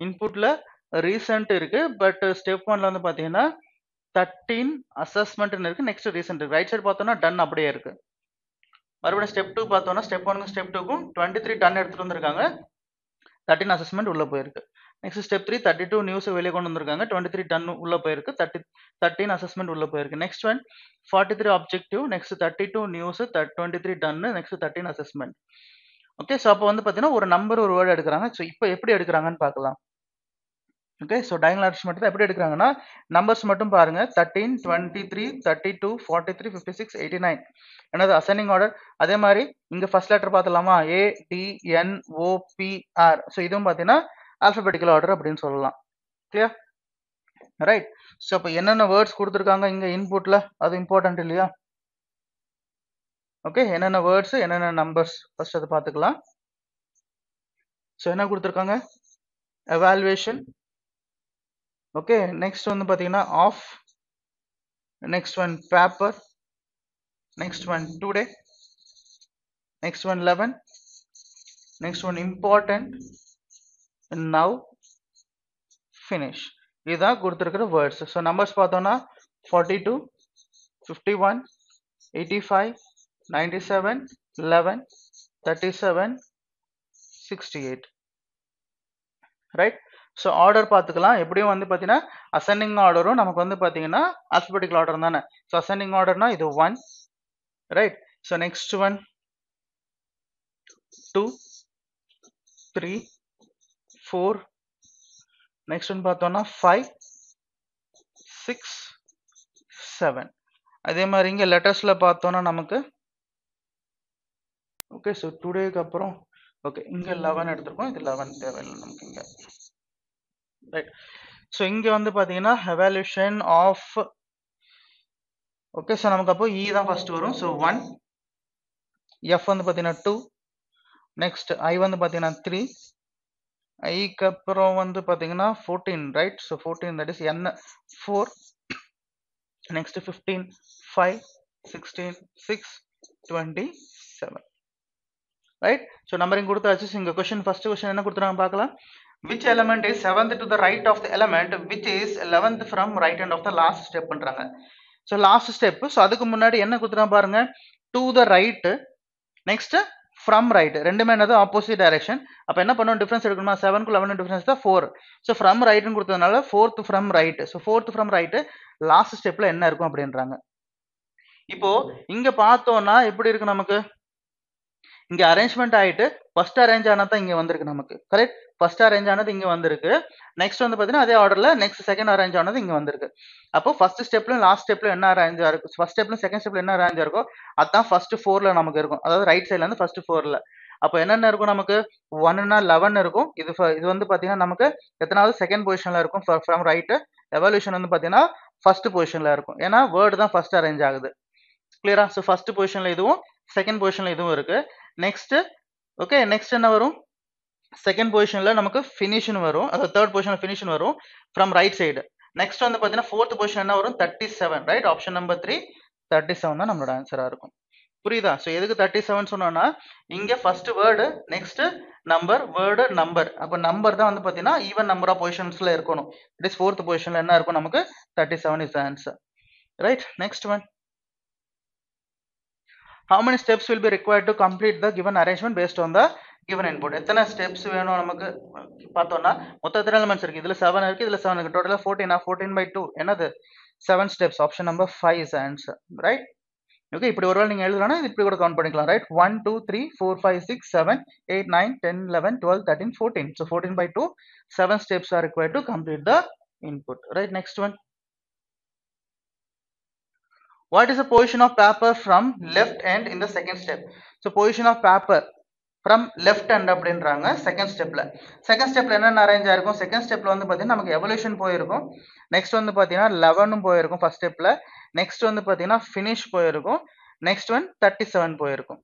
இன்புட்ல ரீசெண்ட் இருக்கு, பட் ஸ்டெப் ஒன்ல வந்து பார்த்தீங்கன்னா 13 அசஸ்மெண்ட் இருக்கு, நெக்ஸ்ட் ரீசெண்ட் இருக்கு. ரைட் சைடு பார்த்தோம்னா டன் அப்படியே இருக்கு. மறுபடியும் ஸ்டெப் 2 பார்த்தோம்னா ஸ்டெப் 1க்கும் ஸ்டெப் 2க்கும் 23 டன் எடுத்துட்டு வந்திருக்காங்க, 13 அசஸ்மெண்ட் உள்ள போயிருக்கு. நெக்ஸ்ட் ஸ்டெப் 3 32 நியூஸ் வெளியே கொண்டு வந்திருக்காங்க, 23 டன் உள்ள போயிருக்கு, 13 அசஸ்மெண்ட் உள்ள போயிருக்கு. Next one 43 objective, next 32 news, 23 done, next 13 assessment. Okay, so அப்போ வந்து பார்த்தீங்கன்னா ஒரு நம்பர் ஒரு வேர்டு எடுக்கிறாங்க. ஸோ இப்போ எப்படி எடுக்கிறாங்கன்னு பார்க்கலாம். ஓகே, ஸோ டயகனல் அரித்மெட்டிக் தான் எப்படி எடுக்கிறாங்கன்னா நம்பர்ஸ் மட்டும் பாருங்க, 13, 23, 32, 43, 56, 89, என்னது அசெண்டிங் ஆர்டர். அதே மாதிரி இங்க ஃபர்ஸ்ட் லெட்டர் பார்த்தலாமா, A D N O P R, so இதுவும் பார்த்தீங்கன்னா ஆல்பபெட்டிக்கல் ஆர்டர் அப்படின்னு சொல்லலாம். Clear, right? ஸோ அப்போ என்னென்ன வேர்ட்ஸ் கொடுத்துருக்காங்க இங்க இன்புட்ல, அது இம்பார்ட்டன்ட் இல்லையா? ஓகே, என்னென்ன வேர்ட்ஸ் என்னென்ன நம்பர்ஸ் ஃபர்ஸ்ட் அதை பார்த்துக்கலாம். ஸோ என்ன கொடுத்துருக்காங்க, எவாலுவேஷன். ஓகே, நெக்ஸ்ட் வந்து பார்த்தீங்கன்னா off, next one paper, next one today, next one 11, next one important, now, finish. இதுதான் கொடுத்துருக்கிற வேர்ட்ஸ். ஸோ நம்பர்ஸ் பார்த்தோம்னா 42, 51, 85, 97, 11, 37, 68, ரைட்? ஸோ ஆர்டர் பார்த்துக்கலாம். எப்படியும் வந்து பார்த்தீங்கன்னா அசெண்டிங் ஆர்டரும் நமக்கு வந்து பார்த்தீங்கன்னா ஆல்பபெட்டிக்கல் ஆர்டர் தானே. ஸோ அசெண்டிங் ஆர்டர்னா இது 1, right. So next one 2, 3, 4, next one பார்த்தோம்னா 5, 6, 7. அதே மாதிரி இங்கே லெட்டர்ஸில் பார்த்தோன்னா நமக்கு ஓகே. ஸோ டுடேக்கு அப்புறம் ஓகே இங்கே 11 எடுத்திருக்கோம். இது 11 தேவையில்லை நமக்கு இங்கே, ரைட். ஸோ இங்கே வந்து பார்த்தீங்கன்னா எவாலுவேஷன் ஆஃப் ஓகே. ஸோ நமக்கு அப்போ இ தான் ஃபர்ஸ்ட் வரும். ஸோ 1, எஃப் வந்து பார்த்தீங்கன்னா 2, நெக்ஸ்ட் ஐ வந்து பார்த்தீங்கன்னா 3, ஐக்கு அப்புறம் வந்து பார்த்தீங்கன்னா 14, right. So 14 that is N 4, next 15, 5, 16, 6, 27, right. So numbering கொடுத்தாச்சு. இங்கே கொஸ்டின் ஃபர்ஸ்ட் கொஸ்டின் என்ன கொடுத்துருக்காங்க பார்க்கலாம். which element is 7th to the right of the element which is 11th from right hand of the last step பண்றாங்க. So last step. So அதுக்கு முன்னாடி என்ன கொடுத்துருக்காங்க பாருங்க, to the right, next from right, ரெண்டுமே என்னது ஆப்போசிட் டைரக்ஷன். அப்போ என்ன பண்ணுவோம், டிஃபரன்ஸ் எடுக்கணுமா, 7க்கு 11 டிஃபரன்ஸ் தான் 4. ஸோ ஃப்ரம் ரைட்னு கொடுத்ததுனால 4th from right. So 4th from right last ஸ்டெப்ல என்ன இருக்கும் அப்படின்றாங்க. இப்போ இங்க பார்த்தோம்னா எப்படி இருக்கு நமக்கு, இங்க அரேஞ்ச்மெண்ட் ஆயிட்டு ஃபர்ஸ்ட் அரேஞ்ச் ஆனது தான் இங்க வந்திருக்கு நமக்கு, கரெக்ட். ஃபர்ஸ்ட் அரேஞ்ச் ஆனது இங்க வந்திருக்கு. நெக்ஸ்ட் வந்து பாத்தீங்கன்னா அதே ஆர்டர்ல நெக்ஸ்ட் செகண்ட் அரேஞ்ச் ஆனது இங்க வந்திருக்கு. அப்போ ஃபர்ஸ்ட் ஸ்டெப்ல லாஸ்ட் ஸ்டெப்ல என்ன அரேஞ்சா இருக்கு, ஃபர்ஸ்ட் ஸ்டெப்ல செகண்ட் ஸ்டெப்ல என்ன அரேஞ்சா இருக்கோ அதான் ஃபர்ஸ்ட் 4ல நமக்கு இருக்கும். அதாவது ரைட் சைடுல இருந்து ஃபர்ஸ்ட் 4ல. அப்போ என்னென்ன இருக்கும் நமக்கு, 1னா 11 இருக்கும். இது வந்து பாத்தீங்கன்னா நமக்கு எத்தனாவது, செகண்ட் பொசிஷன்ல இருக்கும் ஃப்ரம் ரைட். எவல்யூஷன் வந்து பாத்தீங்கன்னா ஃபர்ஸ்ட் பொசிஷன்ல இருக்கும். ஏன்னா வேர்டு தான் ஃபர்ஸ்ட் அரேஞ்ச் ஆகுது. கிளியரா. ஸோ ஃபர்ஸ்ட் பொசிஷன்ல இதுவும் செகண்ட் பொசிஷன்ல இதுவும் இருக்கு. நெக்ஸ்ட் ஓகே, நெக்ஸ்ட் என்ன வரும், செகண்ட் பொசிஷன்ல நமக்கு ஃபினிஷ்னு வரும். அதாவது தேர்ட் பொசிஷன்ல ஃபினிஷ்னு வரும் ஃப்ரம் ரைட் சைடு. நெக்ஸ்ட் வந்து பாத்தீங்கன்னா ஃபோர்த் பொசிஷன் என்ன வரும், 37, ரைட். ஆப்ஷன் நம்பர் 3 37 தான் நம்மளோட ஆன்சரா இருக்கும். புரியுதா. ஸோ எதுக்கு 37 சொன்னோம்னா, இங்க first word, next number, word number. அப்போ நம்பர் தான் வந்து பாத்தீங்கன்னா ஈவன் நம்பர் ஆஃப் பொசிஷன்ஸ்ல இருக்கணும். இட் இஸ் ஃபோர்த் பொசிஷன்ல என்ன இருக்கும் நமக்கு, 37 is answer, right. Next one, how many steps will be required to complete the given arrangement based on the given input. எத்தனை ஸ்டெப்ஸ் வேணும் நமக்கு பார்த்தோம்னா, மொத்தம் எத்தனை எலிமெண்ட்ஸ் இருக்கு, இதுல 7 இருக்கு, இதுல 7 இருக்கு, டோட்டலா 14. 14/2 என்னது, 7 steps. Option number 5 is answer, right. Okay, இப்படி ஒருவேளை நீங்க எழுதலாம், இப்படி கூட கவுண்ட் பண்ணிக்கலாம், right. 1 2 3 4 5 6 7 8 9 10 11 12 13 14. So 14/2, 7 steps are required to complete the input, right. Next one, what is the position of paper from left end in the second step. So position of paper from left end அப்படின்றாங்க second ஸ்டெப்ல. Second ஸ்டெப்ல என்னென்ன arrange ஆயிருக்கும், second ஸ்டெப்ல வந்து பாத்தீங்கன்னா நமக்கு evolution போயிருக்கும். நெக்ஸ்ட் வந்து பாத்தீங்கன்னா 11 போயிருக்கும் ஃபர்ஸ்ட் ஸ்டெப்ல. நெக்ஸ்ட் வந்து பாத்தீங்கன்னா ஃபினிஷ் போயிருக்கும். நெக்ஸ்ட் ஒன் 37 போயிருக்கும்.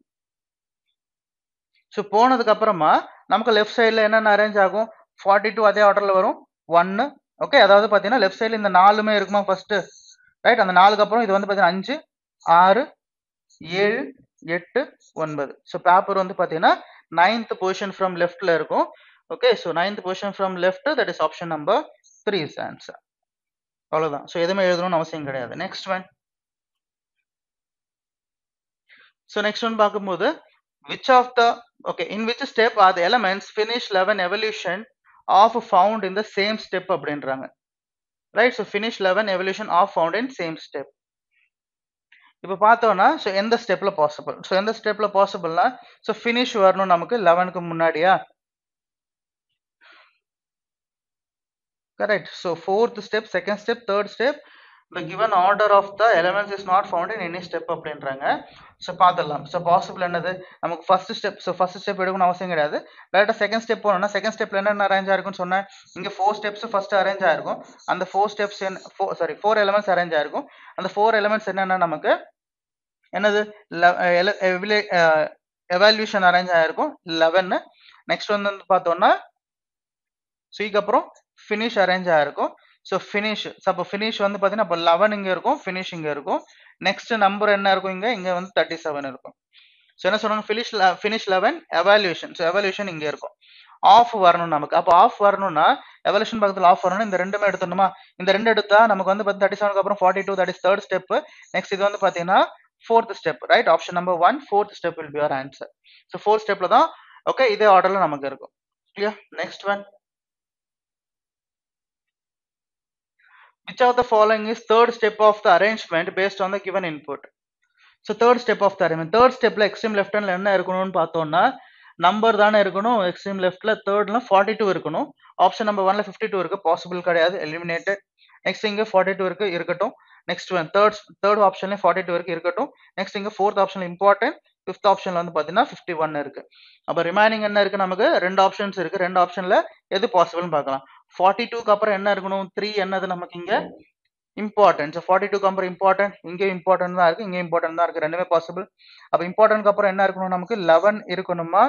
ஸோ போனதுக்கு அப்புறமா நமக்கு லெஃப்ட் சைட்ல என்னென்ன அரேஞ்ச் ஆகும், 42 அதே ஆர்டர்ல வரும், 1 ஓகே. அதாவது பாத்தீங்கன்னா லெஃப்ட் சைட்ல இந்த 4மே இருக்குமா ஃபர்ஸ்ட், ரைட். அந்த 4க்கு அப்புறம் இது வந்து பாத்தீங்கன்னா 5 6 7 8 9. ஸோ பேப்பர் வந்து பாத்தீங்கன்னா 9th பொசிஷன் ஃப்ரம் லெஃப்ட்ல இருக்கும். Okay, so 9th position from left, that is option number 3 is answer. அவ்வளவுதான். ஸோ எதுவுமே எழுதணும்னு அவசியம் கிடையாது. Next one, so next one பார்க்கும்போது, which of the okay in which step are the elements finish 11 evolution of found in the same step அப்படின்றாங்க, right. So finish 11 evolution of found in same step. இப்போ பார்த்தோம்னா, so எந்த ஸ்டெப்ல possible, so எந்த ஸ்டெப்ல பாசிபிள்னா, so finish வரணும் நமக்கு 11க்கு முன்னாடியா, correct. So fourth step, second step, third step, the given order of the elements is not found in any step அப்படின்றாங்க. ஸோ பார்த்துடலாம். ஸோ பாசிபிள் என்னது, நமக்கு first step, so first step எடுக்கணும் அவசியம் கிடையாது. டேரக்டா செகண்ட் ஸ்டெப் போனோம்னா, செகண்ட் ஸ்டெப்ல என்னென்ன அரேஞ்ச் ஆயிருக்கும்னு சொன்னேன், இங்க 4 ஸ்டெப்ஸ் ஃபர்ஸ்ட் அரேஞ்ச் ஆயிருக்கும். அந்த 4 ஸ்டெப்ஸ் 4 எலிமெண்ட்ஸ் அரேஞ்ச் ஆயிருக்கும். அந்த 4 எலிமெண்ட்ஸ் என்னன்னா நமக்கு என்னது, எவால்யூஷன் அரேஞ்ச் ஆயிருக்கும் 11. நெக்ஸ்ட் வந்து பார்த்தோம்னா சிக்கு அப்புறம் ஃபினிஷ் அரேஞ்ச் ஆயிருக்கும். ஸோ ஃபினிஷ், அப்போ ஃபினிஷ் வந்து பார்த்தீங்கன்னா அப்போ 11 இங்கே இருக்கும், ஃபினிஷ் இங்கே இருக்கும். நெக்ஸ்ட் நம்பர் என்ன இருக்கும், இங்கே வந்து 37 இருக்கும். ஸோ என்ன சொல்றாங்க, ஃபினிஷ் 11 எவால்யூஷன். ஸோ எவால்யூஷன் இங்கே இருக்கும். ஆஃப் வரணும் நமக்கு. அப்போ ஆஃப் வரணும்னா எவல்யூஷன் பக்கத்தில் ஆஃப் வரணும், இந்த ரெண்டுமே எடுத்துடணுமா. இந்த ரெண்டு எடுத்தா நமக்கு வந்து 37க்கு அப்புறம் 42, that is third step. Next இது வந்து பார்த்தீங்கன்னா fourth step, right. Option number 1 fourth step will be your answer. So fourth ஸ்டெப்ல தான் ஓகே இதே ஆர்டர்ல நமக்கு இருக்கும். Clear. Next one, which of the following is third step of the arrangement based on the given input? So third step of the arrangement. Third step la extreme left hand la enna irukanum paathona number தானே இருக்கணும். extreme left ல thirdல 42 இருக்கணும். option number 1ல 52 இருக்கு, possible கிடையாது, eliminated. next இங்க 42 இருக்கு, இருக்கட்டும். next one third optionல 42 இருக்கு, இருக்கட்டும். next இங்க fourth option important, fifth optionல வந்து பாத்தீங்கன்னா 51 இருக்கு. அப்ப ரிமைனிங் என்ன இருக்கு, நமக்கு ரெண்டு ஆப்ஷன்ஸ் இருக்கு. ரெண்டு ஆப்ஷன்ல எது பாசிபிள்னு பார்க்கலாம். 42க்கு அப்புறம் என்ன இருக்கணும், 3 என்னது நமக்கு இங்க இம்பார்ட்டன்ட். ஸோ 42க்கு அப்புறம் இம்பார்ட்டன்ட், இங்கே இம்பார்ட்டன்ட் தான் இருக்கு, இங்கே இம்பார்ட்டன்ட் தான் இருக்கு, ரெண்டுமே பாசிபிள். அப்ப இம்பார்ட்டன்ட்க்கு அப்புறம் என்ன இருக்கணும், நமக்கு 11 இருக்கணுமா,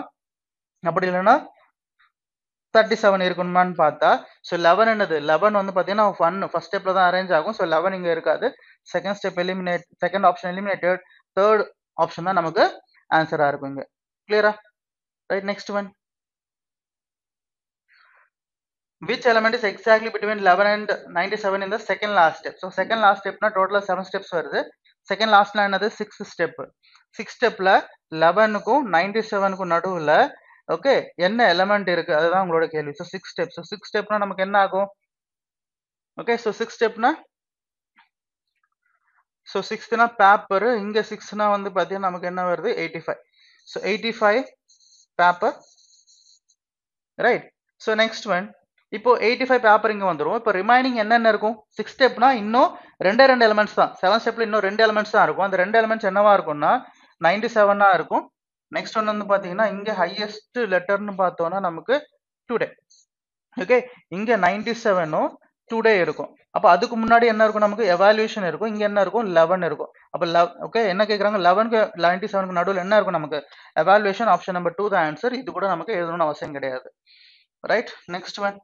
அப்படி இல்லைன்னா 37 இருக்கணுமான்னு பார்த்தா, ஸோ 11 என்னது, 11 வந்து பார்த்தீங்கன்னா ஃபர்ஸ்ட் ஸ்டெப்ல தான் அரேஞ்ச் ஆகும். ஸோ 11 இங்க இருக்காது. Second step eliminate, second option eliminated, third option தான் நமக்கு ஆன்சரா இருக்கும் இங்க. கிளியரா? Right. Next one, which element is exactly between 11 and 97 in the second last step? So second last step na total 7 steps வருது. second last ல என்னது 6th step. 6th stepல 11 க்கும் 97 க்கும் நடுவுல ஓகே என்ன எலிமெண்ட் இருக்கு, அதுதான் உங்களோட கேள்வி. So 6 step. ஸோ 6 ஸ்டெப்னா நமக்கு என்ன ஆகும், ஓகே. ஸோ 6 ஸ்டெப்னா, ஸோ 6னா பேப்பர், இங்க 6னா வந்து பார்த்தீங்கன்னா நமக்கு என்ன வருது 85. So 85 paper, right. So next one, இப்போ 85 பேப்பர் இங்க வந்துரும். இப்போ ரிமைனிங் என்னென்ன இருக்கும், 6 ஸ்டெப்னா இன்னும் ரெண்டு எலிமெண்ட்ஸ் தான். 7 ஸ்டெப்ல இன்னும் 2 எலிமெண்ட்ஸ் தான் இருக்கும். அந்த 2 எலிமெண்ட்ஸ் என்னவா இருக்கும்னா 97 இருக்கும். நெக்ஸ்ட் ஒன் வந்து பாத்தீங்கன்னா இங்க ஹையஸ்ட் லெட்டர்னு பார்த்தோம்னா நமக்கு டுடே. ஓகே, இங்க 97ம் டுடே இருக்கும். அப்ப அதுக்கு முன்னாடி என்ன இருக்கும், நமக்கு எவாலுவேஷன் இருக்கும். இங்க என்ன இருக்கும், 11 இருக்கும். அப்ப ஓகே என்ன கேக்குறாங்க, 11க்கு 97க்கு நடுவில் என்ன இருக்கும், நமக்கு எவாலுவேஷன். ஆப்ஷன் நம்பர் 2 தான் ஆன்சர். இது கூட நமக்கு எழுதணும்னு அவசியம் கிடையாது. Right. Next one,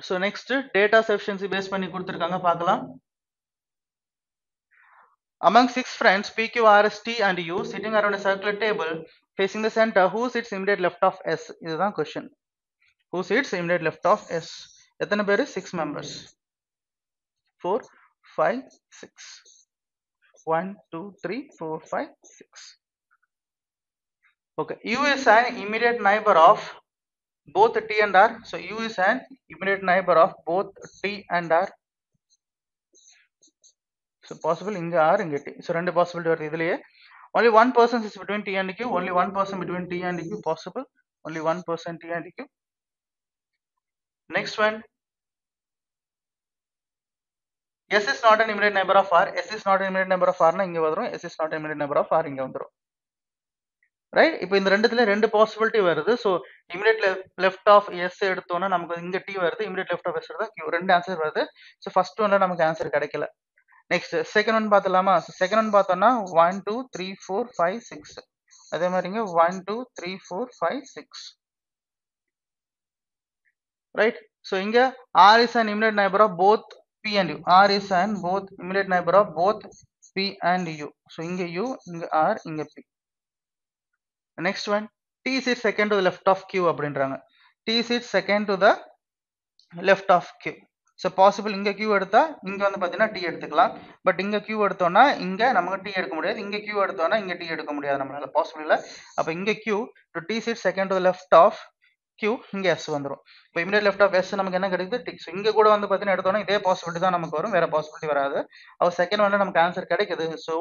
so next data sufficiency base பண்ணி கொடுத்துருக்காங்க, பார்க்கலாம். Among 6 friends, P, Q, R, S, T and U sitting around a circular table facing the center, who sits immediate left of S? இதுதான் question. Who sits immediate left of S? எத்தனை பேரு, 6 members. 4, 5, 6. 1, 2, 3, 4, 5, 6. Okay, U is an immediate neighbor of both T and R. So U is an immediate neighbor of both T and R. So possible inga R inga T. So ரெண்டு possibility வருது இதுலயே. Only one person is between T and Q. Only one person between T and Q possible. Only one person T and Q. Next one, S is not an immediate neighbor of R. S is not an immediate neighbor of R na inga வந்துரும். S is not an immediate neighbor of R inga வந்துரும். Right. இப்போ இந்த ரெண்டுத்துல ரெண்டு possibility வருது. So immediate left of S எடுத்தோம்னா நமக்கு இங்க டி வருது, இமிடியேட் லெஃப்ட் ஆஃப் எஸ் எடுத்தா கியூ, ரெண்டு ஆன்சர் வருது. ஸோ ஃபர்ஸ்ட் ஒன்ல நமக்கு ஆன்சர் கிடைக்கல. நெக்ஸ்ட் செகண்ட் ஒன் பார்த்தலாமா. செகண்ட் ஒன் பார்த்தோம்னா 1, 2, 3, 4, 5, 6. அதே மாதிரிங்க 1, 2, 3, 4, 5, 6. ரைட். ஸோ இங்க R is an immediate neighbor of both P and U. R is an both immediate neighbor of both P and U. So இங்க U, இங்க R, இங்க P. Next one, T sits second to the left of Q அப்படின்றாங்க. T sits second to the left of Q. So possible இங்க Q எடுத்தா இங்க வந்து பாத்தீங்கன்னா T எடுத்துக்கலாம். பட் இங்க Q எடுத்தோம்னா இங்க நமக்கு T எடுக்க முடியாது. இங்க Q எடுத்தோம்னா இங்க T எடுக்க முடியாது நம்மளால, பாசிபிள் இல்ல. அப்ப இங்க Q to T sits second to the left of Q, இங்க S வந்துரும். இப்போ immediate left of S நமக்கு என்ன கிடைக்குது, T. So இங்க கூட வந்து பாத்தீங்கன்னா எடுத்தோம்னா இதே பாசிபிலிட்டி தான் நமக்கு வரும், வேற பாசிபிலிட்டி வராது. அப்ப செகண்ட் ஒன்ல நமக்கு ஆன்சர் கிடைக்குது. So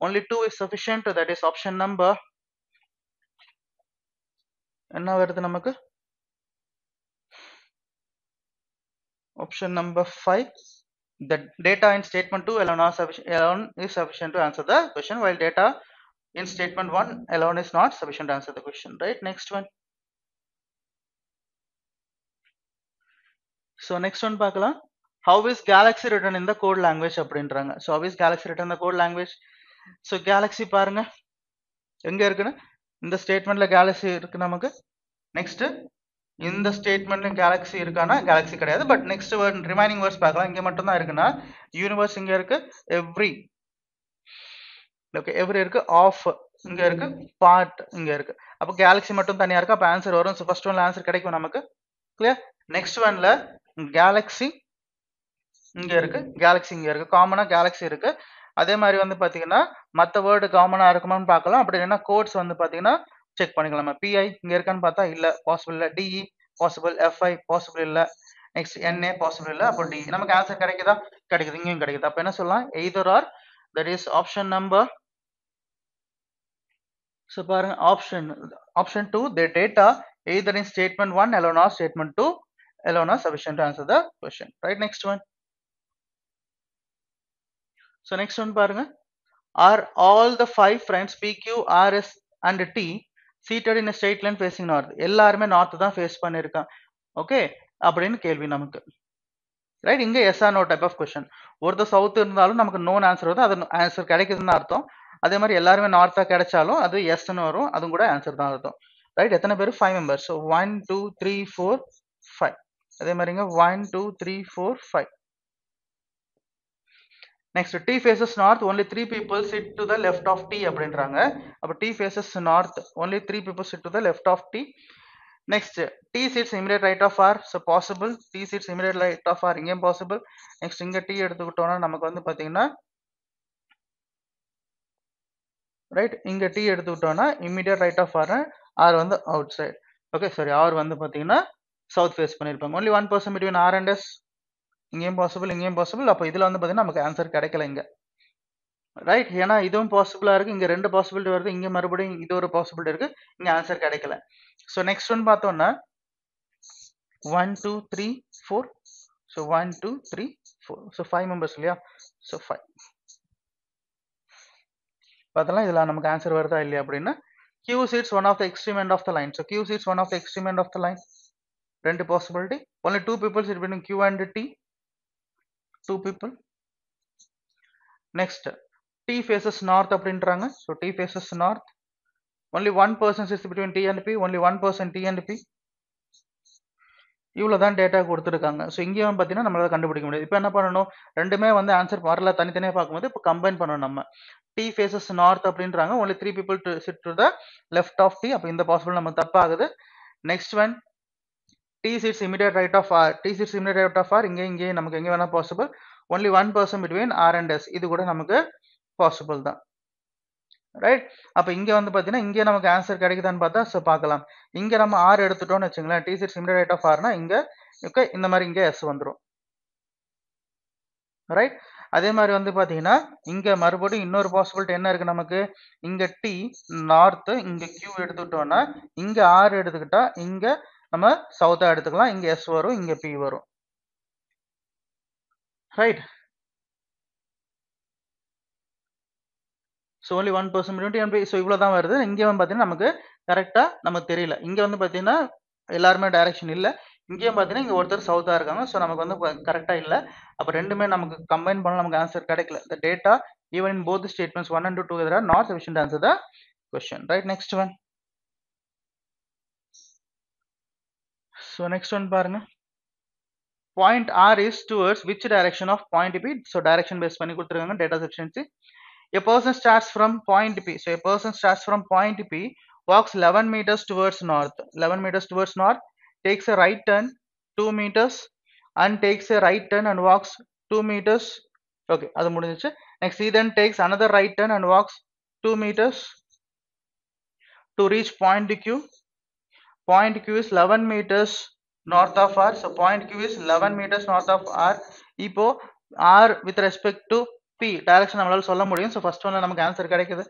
only 2 is sufficient. That is option number என்ன வருது நமக்கு, option number 5. The data in statement 2 alone is sufficient to answer the question, while data in statement 1 alone is not sufficient to answer the question. Right. Next one. So next one பார்க்கலாம். How is Galaxy written in the code language அப்படின்றாங்க. So how is Galaxy written in the code language? So Galaxy பாருங்க எங்க இருக்குன்னு, இந்த ஸ்டேட்மெண்ட்ல Galaxy இருக்கு நமக்கு. Next இந்த ஸ்டேட்மெண்ட்ல Galaxy இருக்கானா, Galaxy கிடையாது. But next word remaining words பார்க்கலாம். இங்க மட்டும் தான் இருக்குன்னா யூனிவர்ஸ் இங்க இருக்கு, எவ்ரி ஓகே எவ்ரி இருக்கு, ஆஃப் இங்க இருக்கு, பார்ட் இங்க இருக்கு. அப்ப Galaxy மட்டும் தனியா இருக்கு. அப்ப ஆன்சர் வரும். ஸோ ஃபர்ஸ்ட் ஒன்ல ஆன்சர் கிடைக்கும் நமக்கு. கிளியர். நெக்ஸ்ட் ஒன்ல Galaxy இங்க இருக்கு, Galaxy இங்க இருக்கு, காமனா Galaxy இருக்கு. அதே மாதிரி வந்து பாத்தீங்கன்னா மற்ற வேர்டு காமனா இருக்குமான்னு பார்க்கலாம். அப்படி இல்லைன்னா கோட்ஸ் வந்து பாத்தீங்கன்னா செக் பண்ணிக்கலாம். PI இங்க இருக்கான்னு பார்த்தா இல்ல, பாசிபிள் இல்ல. DE பாசிபிள், FI பாசிபிள் இல்ல. நெக்ஸ்ட் NA பாசிபிள் இல்ல, அப்போ D. நமக்கு ஆன்சர் கிடைக்குதா? கிடைக்குது, இங்கேயும் கிடைக்குது. அப்போ என்ன சொல்லலாம்? Either R, that is option number. So பாருங்க, option 2, the data either in statement 1 alone or statement 2 alone are sufficient to answer the question. Right, next one. So next one பாருங்க, are all the 5 friends PQ, RS and T seated in a straight line facing north? எல்லாருமே north தான் face பண்ணிருக்கான். Okay, அப்படின்னு கேள்வி நமக்கு. Right, இங்க yes or no type of question. ஒருத்தர் south இருந்தாலும் நமக்கு நோன் ஆன்சர் வருது, அது ஆன்சர் கிடைக்குதுன்னு அர்த்தம். அதே மாதிரி எல்லாருமே நார்த்தா கிடைச்சாலும் அது எஸ்ன்னு வரும், அதுவும் கூட ஆன்சர் தான் அர்த்தம். ரைட், எத்தனை பேர்? 5 மெம்பர்ஸ். ஸோ 1 2 3 4 5. அதே மாதிரிங்க 1 2 3 4 5. Next, T faces north, only 3 people sit to the left of T அப்படின்றாங்க. அப்போ T faces north, only 3 people sit to the left of T. Next, T sits immediate right of R, so possible. T sits immediate right of R, இங்கேயும் possible. Next, இங்க T எடுத்துக்கிட்டோம்னா நமக்கு வந்து பாத்தீங்கன்னா, right, இங்க T எடுத்துக்கிட்டோம்னா immediate right of R, R வந்து outside. Okay, sorry, R வந்து பாத்தீங்கன்னா சவுத் ஃபேஸ் பண்ணிருப்பாங்க. only 1% between R and S, இங்கேயும் பாசிபிள், இங்கேயும் பாசிபிள். அப்போ இதுல வந்து பாத்தீங்கன்னா நமக்கு ஆன்சர் கிடைக்கல இங்க. ரைட், ஏன்னா இதுவும் பாசிபிளா இருக்கு, இங்க 2 பாசிபிலிட்டி வருது, இங்க மறுபடியும் இது ஒரு பாசிபிலிட்டி இருக்கு, இங்க ஆன்சர் கிடைக்கல. ஸோ நெக்ஸ்ட் ஒன் பார்த்தோம்னா 1 2 3 4. ஸோ 1 2 3 4. ஸோ 5 மெம்பர்ஸ் இல்லையா? ஸோ 5 பார்த்தலாம். இதுல நமக்கு ஆன்சர் வருதா இல்லையா அப்படின்னா, Q sits one of the extreme end of the line. So Q sits one of the extreme end of the line. 2 possibility. Only 2 people sit between Q and T. 2 people. Next, T faces north அப்படின்றாங்க. So T faces north. Only 1 person sits between T and P. Only 1 person T and P. இவ்வளோ தான் data கொடுத்துருக்காங்க. So இங்கேயும் பார்த்தீங்கன்னா நம்மளால கண்டுபிடிக்க முடியாது. இப்போ என்ன பண்ணணும்? ரெண்டுமே வந்து ஆன்சர் வரல, தனித்தனியாக பார்க்கும்போது இப்போ கம்பைன் பண்ணணும் நம்ம. T faces north அப்படின்றாங்க. only 3 people to sit to the left of T. அப்போ இந்த பாசிபிள் நமக்கு தப்பாகுது. Next one, T sits immediate right of R. T sits immediate right of R, இங்கே நமக்கு எங்கே வேணா possible. only 1 person between R and S, இது கூட நமக்கு பாசிபிள் தான். ரைட், அப்போ இங்க வந்து பாத்தீங்கன்னா இங்க நமக்கு ஆன்சர் கிடைக்குதான்னு பார்த்தா ஸோ பார்க்கலாம். இங்க நம்ம R எடுத்துட்டோம்னு வச்சுங்களேன், T sits immediate right of Rனா இங்க ஓகே, இந்த மாதிரி இங்க S வந்துடும். ரைட், அதே மாதிரி வந்து பாத்தீங்கன்னா இங்க மறுபடியும் இன்னொரு பாசிபிலிட்டி என்ன இருக்கு நமக்கு? இங்க T நார்த், இங்க Q எடுத்துக்கிட்டோம்னா இங்க R எடுத்துக்கிட்டா இங்க நம்ம சவுத்தா எடுத்துக்கலாம், இங்க S வரும், இங்க P வரும். Right, so only 1 person between T and P. So இவ்வளோ தான் வருது. இங்கே வந்து பார்த்தீங்கன்னா நமக்கு கரெக்டாக நமக்கு தெரியல. இங்கே வந்து பார்த்தீங்கன்னா எல்லாருமே டைரக்ஷன் இல்லை, இங்கேயும் பார்த்தீங்கன்னா இங்கே ஒருத்தர் சவுத்தாக இருக்காங்க. ஸோ நமக்கு வந்து கரெக்டாக இல்லை. அப்போ ரெண்டுமே நமக்கு கம்பைன் பண்ண நமக்கு ஆன்சர் கிடைக்கல. The data even in both the statements 1 and 2 together are not sufficient to answer the question. Right, next one. So next one பாருங்க, point R is towards which direction of point P? So direction based பண்ணி கொடுத்துருக்காங்க data sufficiency. A person starts from point P. So a person starts from point P, walks 11 meters towards north. 11 meters towards north, takes a right turn 2 meters and takes a right turn and walks 2 meters. Okay, அது முடிஞ்சிச்சு. Next he then takes another right turn and walks 2 meters to reach point Q. Point Q is 11 meters north of R. So point Q is 11 meters north of R. இப்போ R with respect to P direction நம்மளால சொல்ல முடியும். So first one நமக்கு answer கிடைக்குது.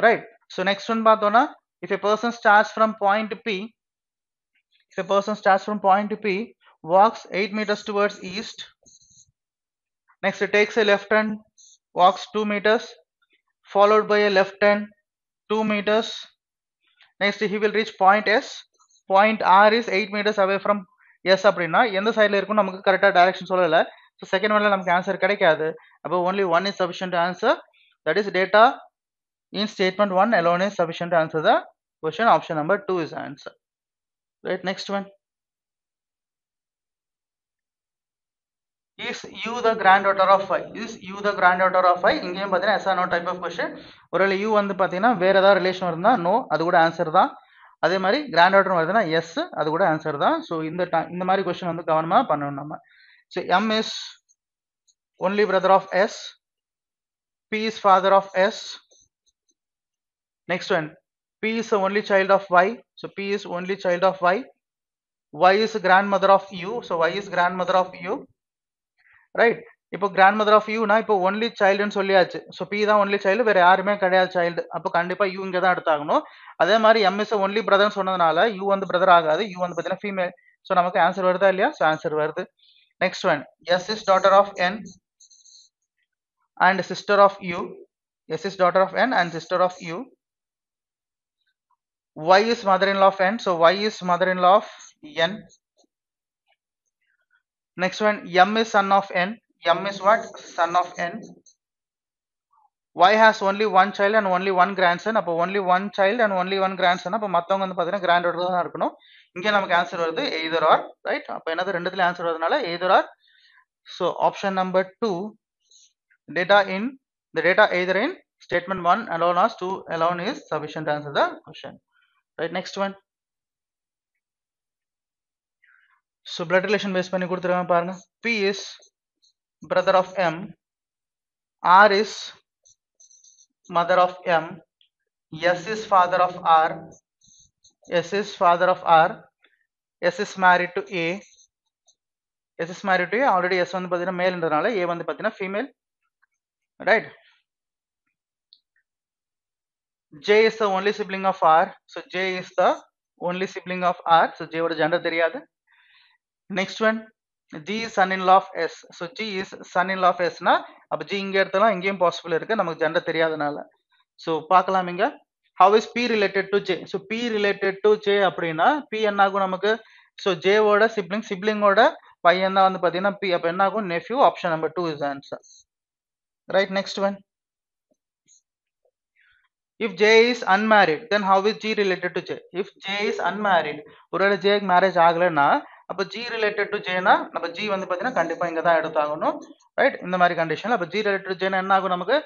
Right. So next one பார்த்தோம்னா, if a person starts from point P, if a person starts from point P, walks 8 meters towards east, next takes a left turn, walks 2 meters, followed by a left turn 2 meters. Next he will reach point S. Point R is 8 meters away from S அப்படின்னா எந்த சைடில் இருக்கும் நமக்கு கரெக்டாக direction சொல்லலை. So second ஒன்ல நமக்கு answer கிடைக்காது. அப்போ only one is sufficient to answer. That is data in statement 1 alone is sufficient to answer the question. Option number 2 is answer. Right, next one. Is U the granddaughter of I? Is U the granddaughter of I? இங்கேயும் பார்த்தீங்கன்னா yes or no type of question. ஒருவேளை U வந்து பார்த்தீங்கன்னா வேற ஏதாவது relation இருந்தால் no, அது கூட ஆன்சர் தான். அதே மாதிரி கிராண்ட் டாட்டர் வருதுன்னா எஸ், அது கூட ஆன்சர் தான். ஸோ இந்த மாதிரி கொஸ்டின் வந்து கவனமாக பண்ணணும் நம்ம. So M is only brother of S. P is father of S. Next one, P is the only child of Y. So P is only child of Y. y is grandmother of u, so y is grandmother of u, right? இப்போ grandmother of u னா இப்போ only child ன்னு சொல்லியாச்சு. so p தான் only child, வேற யாருமே கிடையாது child. அப்போ கண்டிப்பா u இங்க தான் எடுத்தாகணும். அதே மாதிரி m is only brother ன்னு சொன்னதுனால u வந்து brother ஆகாது, u வந்து பார்த்தீங்கன்னா female. so நமக்கு ஆன்சர் வருதா இல்லையா? so ஆன்சர் வருது. next one, s is daughter of n and sister of u. s is daughter of n and sister of u. y is mother-in-law of n, so y is mother-in-law of n. Next one, m is son of n. m is what? Son of n. y has only one child and only one grandson. அப்போ only one child and only one grandson. அப்போ மத்தவங்க வந்து பார்த்தீங்கன்னா granddaughter தான் இருக்கணும். இங்க நமக்கு answer வருது either or, right? அப்போ என்னது ரெண்டுத்துல answer வருதுனால either or. so option number 2, data in the data either in statement 1 alone or 2 alone is sufficient to answer the question, right? Next one, so blood relation base பண்ணி கொடுத்துருக்காங்க பாருங்க. p is brother of m, r is mother of m, s is father of r, s is father of r, s is married to a, s is married to a, already s வந்து பார்த்தீங்கன்னா மேல்ன்றதுனால a வந்து பார்த்தீங்கன்னா female, right? j is the only sibling of r, so j is the only sibling of r, so j ஓட gender தெரியாது. next one, g is son-in-law of s, so g is son-in-law of s னா அப்ப g இங்க எடுத்தலாம், இங்கேயும் possible இருக்கு, நமக்கு gender தெரியாதனால. so பார்க்கலாம் இங்க. how is p related to j? so p related to j அப்படின்னா p என்ன ஆகும் நமக்கு? so j ஓட sibling ஓட பையன் தான் வந்து பார்த்தீங்கன்னா p, அப்ப என்ன ஆகும்? nephew. option number 2 is the answer, right? next one, if j is unmarried then how is g related to j? if j is unmarried, ஒருவேளை j க்கு மேரேஜ் ஆகலன்னா அப்ப g related to j னா நம்ம g வந்து பார்த்தீங்கன்னா கண்டிப்பா இங்க தான் எடுத்தாகணும், right? இந்த மாதிரி கண்டிஷன்ல அப்ப g related to j னா என்ன ஆகும் நமக்கு?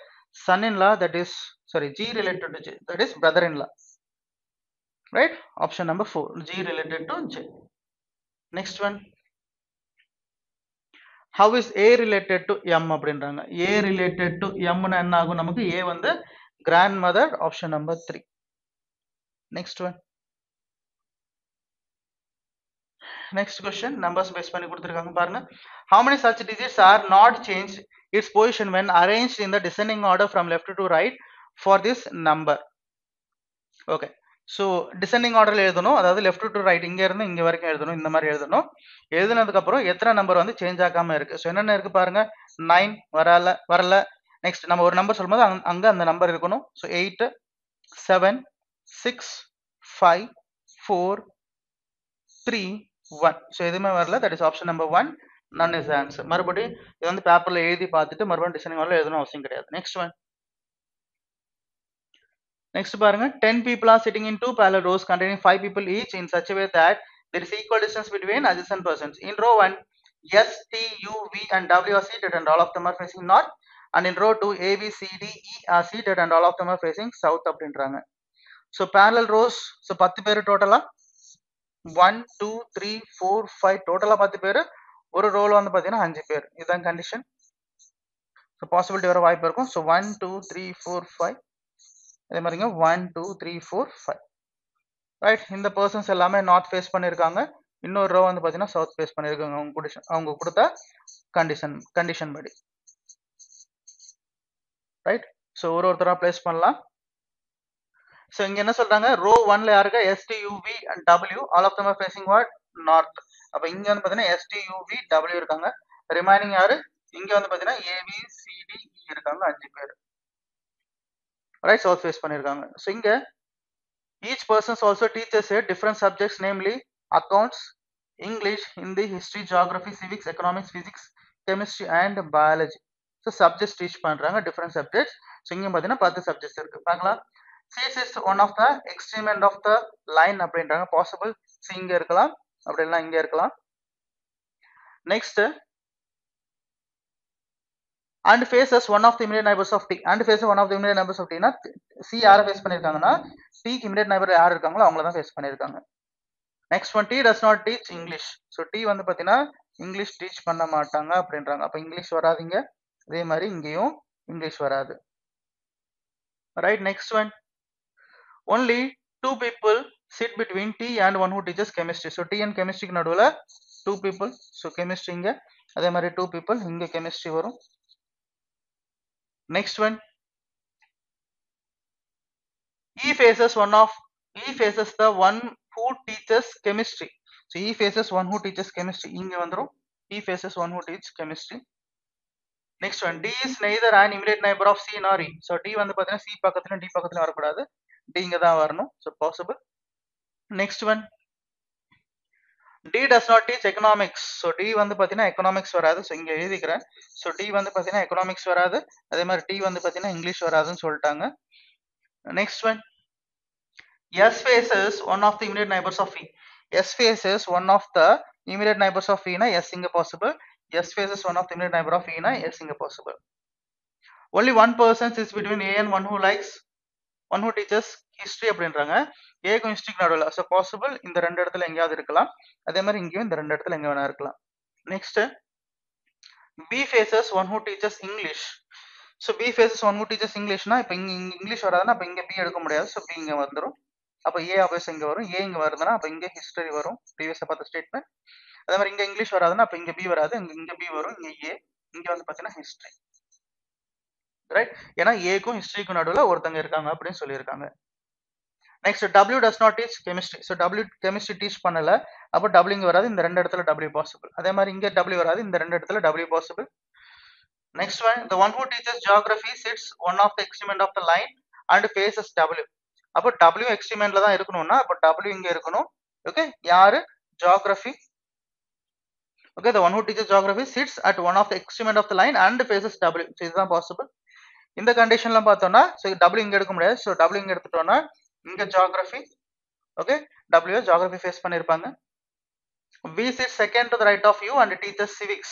son in law, that is sorry, g related to j, that is brother in law, right? option number 4, g related to j. next one, how is a related to m அப்படின்றாங்க. a related to m னா என்ன ஆகும் நமக்கு? a வந்து grandmother. option number 3. next one, next question, numbers base பண்ணி கொடுத்திருக்காங்க பாருங்க. how many such digits are not changed its position when arranged in the descending order from left to right for this number? okay, so descending order எழுதணும், அதாவது left to right, இங்க இருந்து இங்க வரைக்கும் எழுதணும், இந்த மாதிரி எழுதணும். எழுதுனதுக்கு அப்புறம் எத்தனை நம்பர் வந்து சேஞ்ச் ஆகாம இருக்கு? so என்னென்ன இருக்கு பாருங்க. 9 வரல. நெக்ஸ்ட் நம்ம ஒரு நம்பர் சொல்லும்போது அங்க அந்த நம்பர் இருக்கணும். so 8 7 6 5 4 3 1, so எதுவுமே வரல, that is option number 1, none is the answer. மறுபடியும் இது வந்து பேப்பர்ல எழுதி பார்த்துட்டு மறுபடியும் டிசைனிங் ஆர்டர்ல எழுதணும் அவசியம் கிடையாது. நெக்ஸ்ட் ஒன், நெக்ஸ்ட் பாருங்க. 10 people are sitting in 2 parallel rows containing 5 people each in such a way that there is equal distance between adjacent persons. in row 1, S, T, U, V and W are seated and all of them are facing north, and in row 2, A, B, C, D, E are seated and all of them are facing south அப்படின்றாங்க. so parallel rows, so 10 பேர் டோட்டலா, 1 2 3 4 5 டோட்டலா 10 பேர், ஒரு ரோல வந்து பாத்தீங்கன்னா 5 பேர். இதுதான் கண்டிஷன். so பாசிபிலிட்டி வர வாய்ப்பு இருக்கும். so 1 2 3 4 5, அதே மாதிரிங்க 1 2 3 4 5, ரைட்? இந்த பர்சன்ஸ் எல்லாமே நார்த் ஃபேஸ் பண்ணிருக்காங்க, இன்னொரு ரோ வந்து பாத்தீங்கன்னா சவுத் ஃபேஸ் பண்ணிருக்காங்க, அவங்க கொடுத்த கண்டிஷன் படி, ரைட்? so ஒருத்தரா பிளேஸ் பண்ணலாம். so இங்க என்ன சொல்றாங்க? ரோ 1ல யாருக்கு? S, T, U, V and W, all of them are facing what? north. அப்ப இங்க வந்து பாத்தீங்கன்னா S, T, U, V, W இருக்காங்க. ரிமைனிங் யாரு? இங்க வந்து பாத்தீங்கன்னா A, B, C, D, E இருக்காங்க, 5 பேர், ரைட்? சவுத் ஃபேஸ் பண்ணிருக்காங்க. so இங்க each person also teaches a different subjects, namely accounts, English, Hindi, history, geography, civics, economics, physics, chemistry and biology. so subjects teach பண்றாங்க, different subjects. so இங்க பாத்தீங்கன்னா 10 subjects இருக்கு, பார்க்கலாம். C is one of the extreme end of the line அப்படின்றாங்க. possible C இங்க இருக்கலாம், அப்படி இல்லைன்னா இங்க இருக்கலாம். next, and faces one of the immediate neighbors of T. and faces one of the immediate neighbors of T னா C யாரை face பண்ணிருக்காங்கன்னா T க்கு immediate neighbor யார் இருக்காங்களோ அவங்கள தான் ஃபேஸ் பண்ணிருக்காங்க. next one, T does not teach English. so T வந்து பாத்தீங்கன்னா இங்கிலீஷ் டீச் பண்ண மாட்டாங்க அப்படின்றாங்க. அப்ப இங்கிலீஷ் வராதுங்க, அதே மாதிரி இங்கேயும் இங்கிலீஷ் வராது, right? next one, only 2 people sit between T and one who teaches chemistry. So T and chemistry நடுவுல 2 people. So chemistry இங்க அதே மாதிரி 2 people இங்க chemistry வரும். Next one, E faces the one who teaches chemistry. So E faces one who teaches chemistry. இங்க வந்துரும். E faces one who teaches chemistry. Next one, D is neither an immediate neighbor of C nor E. So D வந்து பாத்தீங்கன்னா C பக்கத்துலயும் D பக்கத்துலயும் வரக்கூடாது. D இங்க தான் வரணும். So possible. Next one, D does not teach economics. So D வந்து பாத்தீங்கன்னா economics வராது. So இங்க எழுதிக்கிறேன். So D வந்து பாத்தீங்கன்னா economics வராது. அதே மாதிரி D வந்து பாத்தீங்கன்னா English வராதுன்னு சொல்லிட்டாங்க. Next one, S faces one of the immediate neighbors of E. S faces one of the immediate neighbors of E na S inga possible. S faces one of the immediate neighbor of E na S inga possible. Only one person sits between A and one who teaches history அப்படின்றாங்க. A க்கும் history நடுவுல. So possible இந்த ரெண்டு இடத்துல எங்கயாவது இருக்கலாம். அதே மாதிரி இங்கேயும் இந்த ரெண்டு இடத்துல எங்க வேணா இருக்கலாம். Next, B faces one who teaches English. So B faces one who teaches English na இப்ப இங்க இங்கிலீஷ் வராதுன்னா அப்ப இங்க B எடுக்க முடியாது. So B இங்க வந்துரும். அப்ப A ஆப்வியஸ் இங்க வரும். A இங்க வருதுன்னா அப்ப இங்க ஹிஸ்டரி வரும். ப்ரீவியஸா பார்த்த ஸ்டேட்மெண்ட். அதே மாதிரி இங்க இங்கிலீஷ் வராதுன்னா அப்ப இங்க B வராது. இங்க B வரும். இங்க A. இங்க வந்து பாத்தீங்கன்னா ஹிஸ்டரி. ரைட்? ஏன்னா ஏக்கும் ஹிஸ்டரிக்கும் நடுவுல ஒருத்தங்க இருக்காங்க அப்படின்னு சொல்லியிருக்காங்க. Next, W does not teach chemistry. So W chemistry teach பண்ணல. அப்ப W இங்க வராது. இந்த ரெண்டு இடத்துல W பாசிபிள். அதே மாதிரி இங்க W வராது. இந்த ரெண்டு இடத்துல W possible. Next one, the one who teaches geography sits one of the extreme of the line and faces W. அப்ப W எக்ஸ்ட்ரீமெண்ட்ல தான் இருக்கணும்னா அப்ப W இங்க இருக்கணும். ஓகே, யாரு? Geography. Okay, the one who teaches geography sits at one of the extreme of the line and faces W. So இதுதான் possible. இந்த கண்டிஷன்ல பார்த்தோம்னா so W இங்க எடுக்க முடியாது. So W இங்க எடுத்துட்டோம்னா இங்க geography. Okay, W geography face பண்ணிருப்பாங்க. V sits second to the right of U and teaches civics.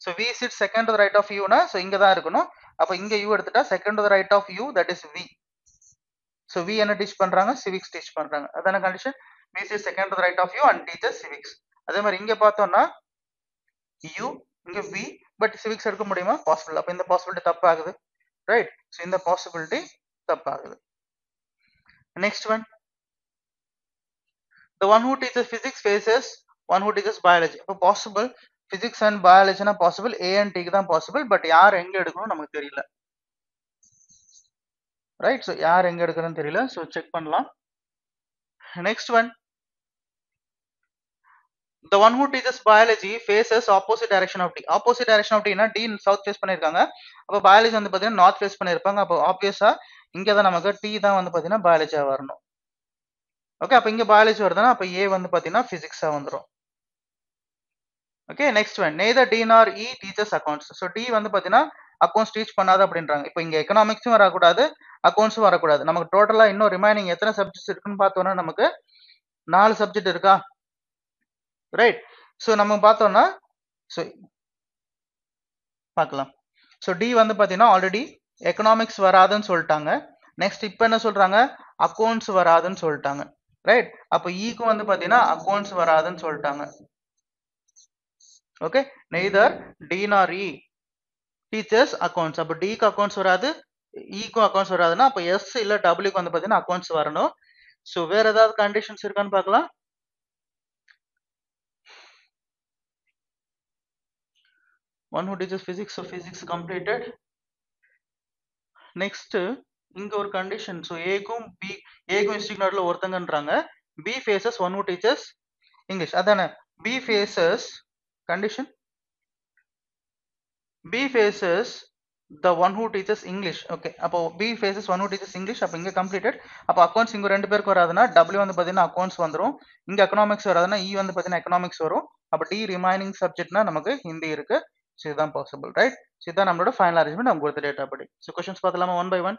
So V sits second to the right of U னா so இங்க தான் இருக்கணும். அப்ப இங்க U எடுத்துட்டா second to the right of U, that is V. So V என்ன teach பண்றாங்க? Civics teach பண்றாங்க. அதான condition. V sits second to the right of U and teaches civics. அதே மாதிரி இங்க பார்த்தோம்னா U இங்க V பட் சிவிக்ஸ் எடுக்க முடியுமா? பாசிபிள். அப்ப இந்த பாசிபிலிட்டி தப்பாகுது. ரைட்? சோ இந்த பாசிபிலிட்டி தப்பாகுது. Next one, the one who teaches physics faces one who teaches biology. அப்ப பாசிபிள் பிசிக்ஸ் அண்ட் பயாலஜினா பாசிபிள். A and T க்கு தான் பாசிபிள். பட் யார் எங்க எடுக்கணும் நமக்கு தெரியல. ரைட்? சோ யார் எங்க எடுக்கறன்னு தெரியல. சோ செக் பண்ணலாம். Next one, the one who teaches biology faces opposite direction of D. Opposite direction of D னா D சவுத் ஃபேஸ் பண்ணிருக்காங்க. அப்ப பயாலஜி வந்து பாத்தீங்கன்னா நார்த் ஃபேஸ் பண்ணிருப்பாங்க. அப்ப ஆப்வியஸா இங்க தான் நமக்கு T தான் வந்து பாத்தீங்கன்னா பயாலஜியா வரணும். ஓகே, அப்ப இங்க பயாலஜி வருதுன்னா அப்ப A வந்து பாத்தீங்கன்னா பிசிக்ஸா வந்துரும். Okay, next one, neither D nor E teaches accounts. So D வந்து பாத்தீங்கன்னா அக்கவுண்ட்ஸ் டீச் பண்ணாது அப்படின்றாங்க. இப்போ இங்க எக்கனாமிக்ஸும் வரக்கூடாது, அக்கவுண்ட்ஸும் வரக்கூடாது. நமக்கு டோட்டலா இன்னும் ரிமைனிங் எத்தனை சப்ஜெக்ட்ஸ் இருக்குன்னு பார்த்தோம்னா நமக்கு 4 சப்ஜெக்ட் இருக்கா? ரைட்? சோ நம்ம பார்த்தோம்னா சோ பார்க்கலாம். சோ டி வந்து பாத்தீங்கன்னா ஆல்ரெடி எக்கனாமிக்ஸ் வராதுன்னு சொல்லிட்டாங்க. நெக்ஸ்ட் இப்போ என்ன சொல்றாங்க? அக்கவுண்ட்ஸ் வராதுன்னு சொல்லிட்டாங்க. ரைட்? அப்ப ஈக்கு வந்து பாத்தீங்கன்னா அக்கவுண்ட்ஸ் வராதுன்னு சொல்லிட்டாங்க. ஓகே, நெய்தர் டி நார் இ டீச்சர்ஸ் அக்கவுண்ட்ஸ். அப்ப டிக்கு அக்கவுண்ட்ஸ் வராது, ஈக்கும் அக்கவுண்ட்ஸ் வராதுன்னா அப்ப எஸ் இல்ல டபிள்யூக்கு வந்து பாத்தீங்கன்னா அக்கவுண்ட்ஸ் வரணும். சோ வேற ஏதாவது கண்டிஷன்ஸ் இருக்கான்னு பார்க்கலாம். One who teaches physics, so physics completed. Next, இங்க ஒரு கண்டிஷன். ஸோ ஏக்கும் ஹிஸ்டரிக்கு நடுவில் ஒருத்தங்கன்றாங்க. B faces one who teaches English. அதானே B faces condition. B faces the one who teaches English. Okay, அப்போ B faces one who teaches English. அப்போ இங்கே கம்ப்ளீட்டட். அப்போ அக்கௌண்ட்ஸ் இங்கே ரெண்டு பேருக்கு வராதுன்னா டபிள்யூ வந்து பார்த்தீங்கன்னா அக்கௌண்ட்ஸ் வந்துடும். இங்கே எக்கனாமிக்ஸ் வராதுன்னா இ வந்து பார்த்தீங்கன்னா எக்கனாமிக்ஸ் வரும். அப்போ டி ரிமைனிங் சப்ஜெக்ட்னா நமக்கு ஹிந்தி இருக்கு. ஸோ இதுதான் பாசிபிள். ரைட்? ஸோ இதுதான் நம்மளோட ஃபைனல் அரேஞ்ச்மெண்ட். நம்ம கொடுத்த டேட்டா படி. ஸோ கொஸ்டின்ஸ் பார்த்தலாமா one by one.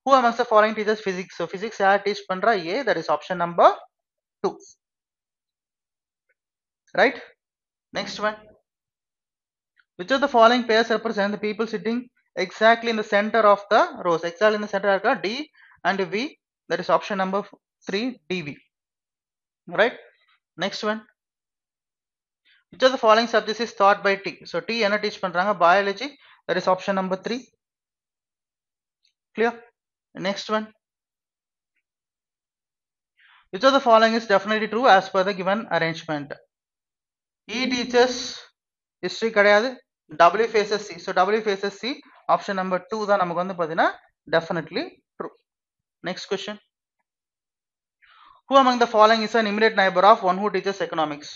Who amongst the following teaches physics? So physics யார் டீச் பண்றா? A, that is option number 2. Right? Next one. Which of the following pairs represent the people sitting exactly in the center of the rows? Exactly in the center இருக்கா D and V, that is option number 3, DV. Right? Next one. Which of the following subjects is taught by T? So T என்ன teach பண்றாங்க? Biology, that is option number 3. Clear? Next one. Which of the following is definitely true as per the given arrangement? E teaches history கிடையாது, W faces C. So W faces C. Option number 2 தான் நமக்கு வந்து பாத்தீங்கன்னா definitely true. Next question. Who among the following is an immediate neighbor of one who teaches economics?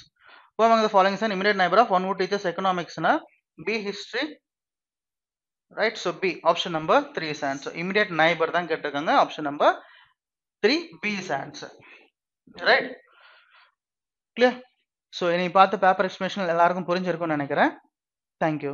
Who among the following is an immediate neighbor of one who teaches economics? Na B history, right? So B, option number 3 is answer. Immediate neighbor தான் கேட்டிருக்காங்க. Option number 3, B is answer. Right? Clear? So இனி பார்த்த paper explanation எல்லாருக்கும் புரிஞ்சிருக்கும்னு நினைக்கிறேன். Thank you.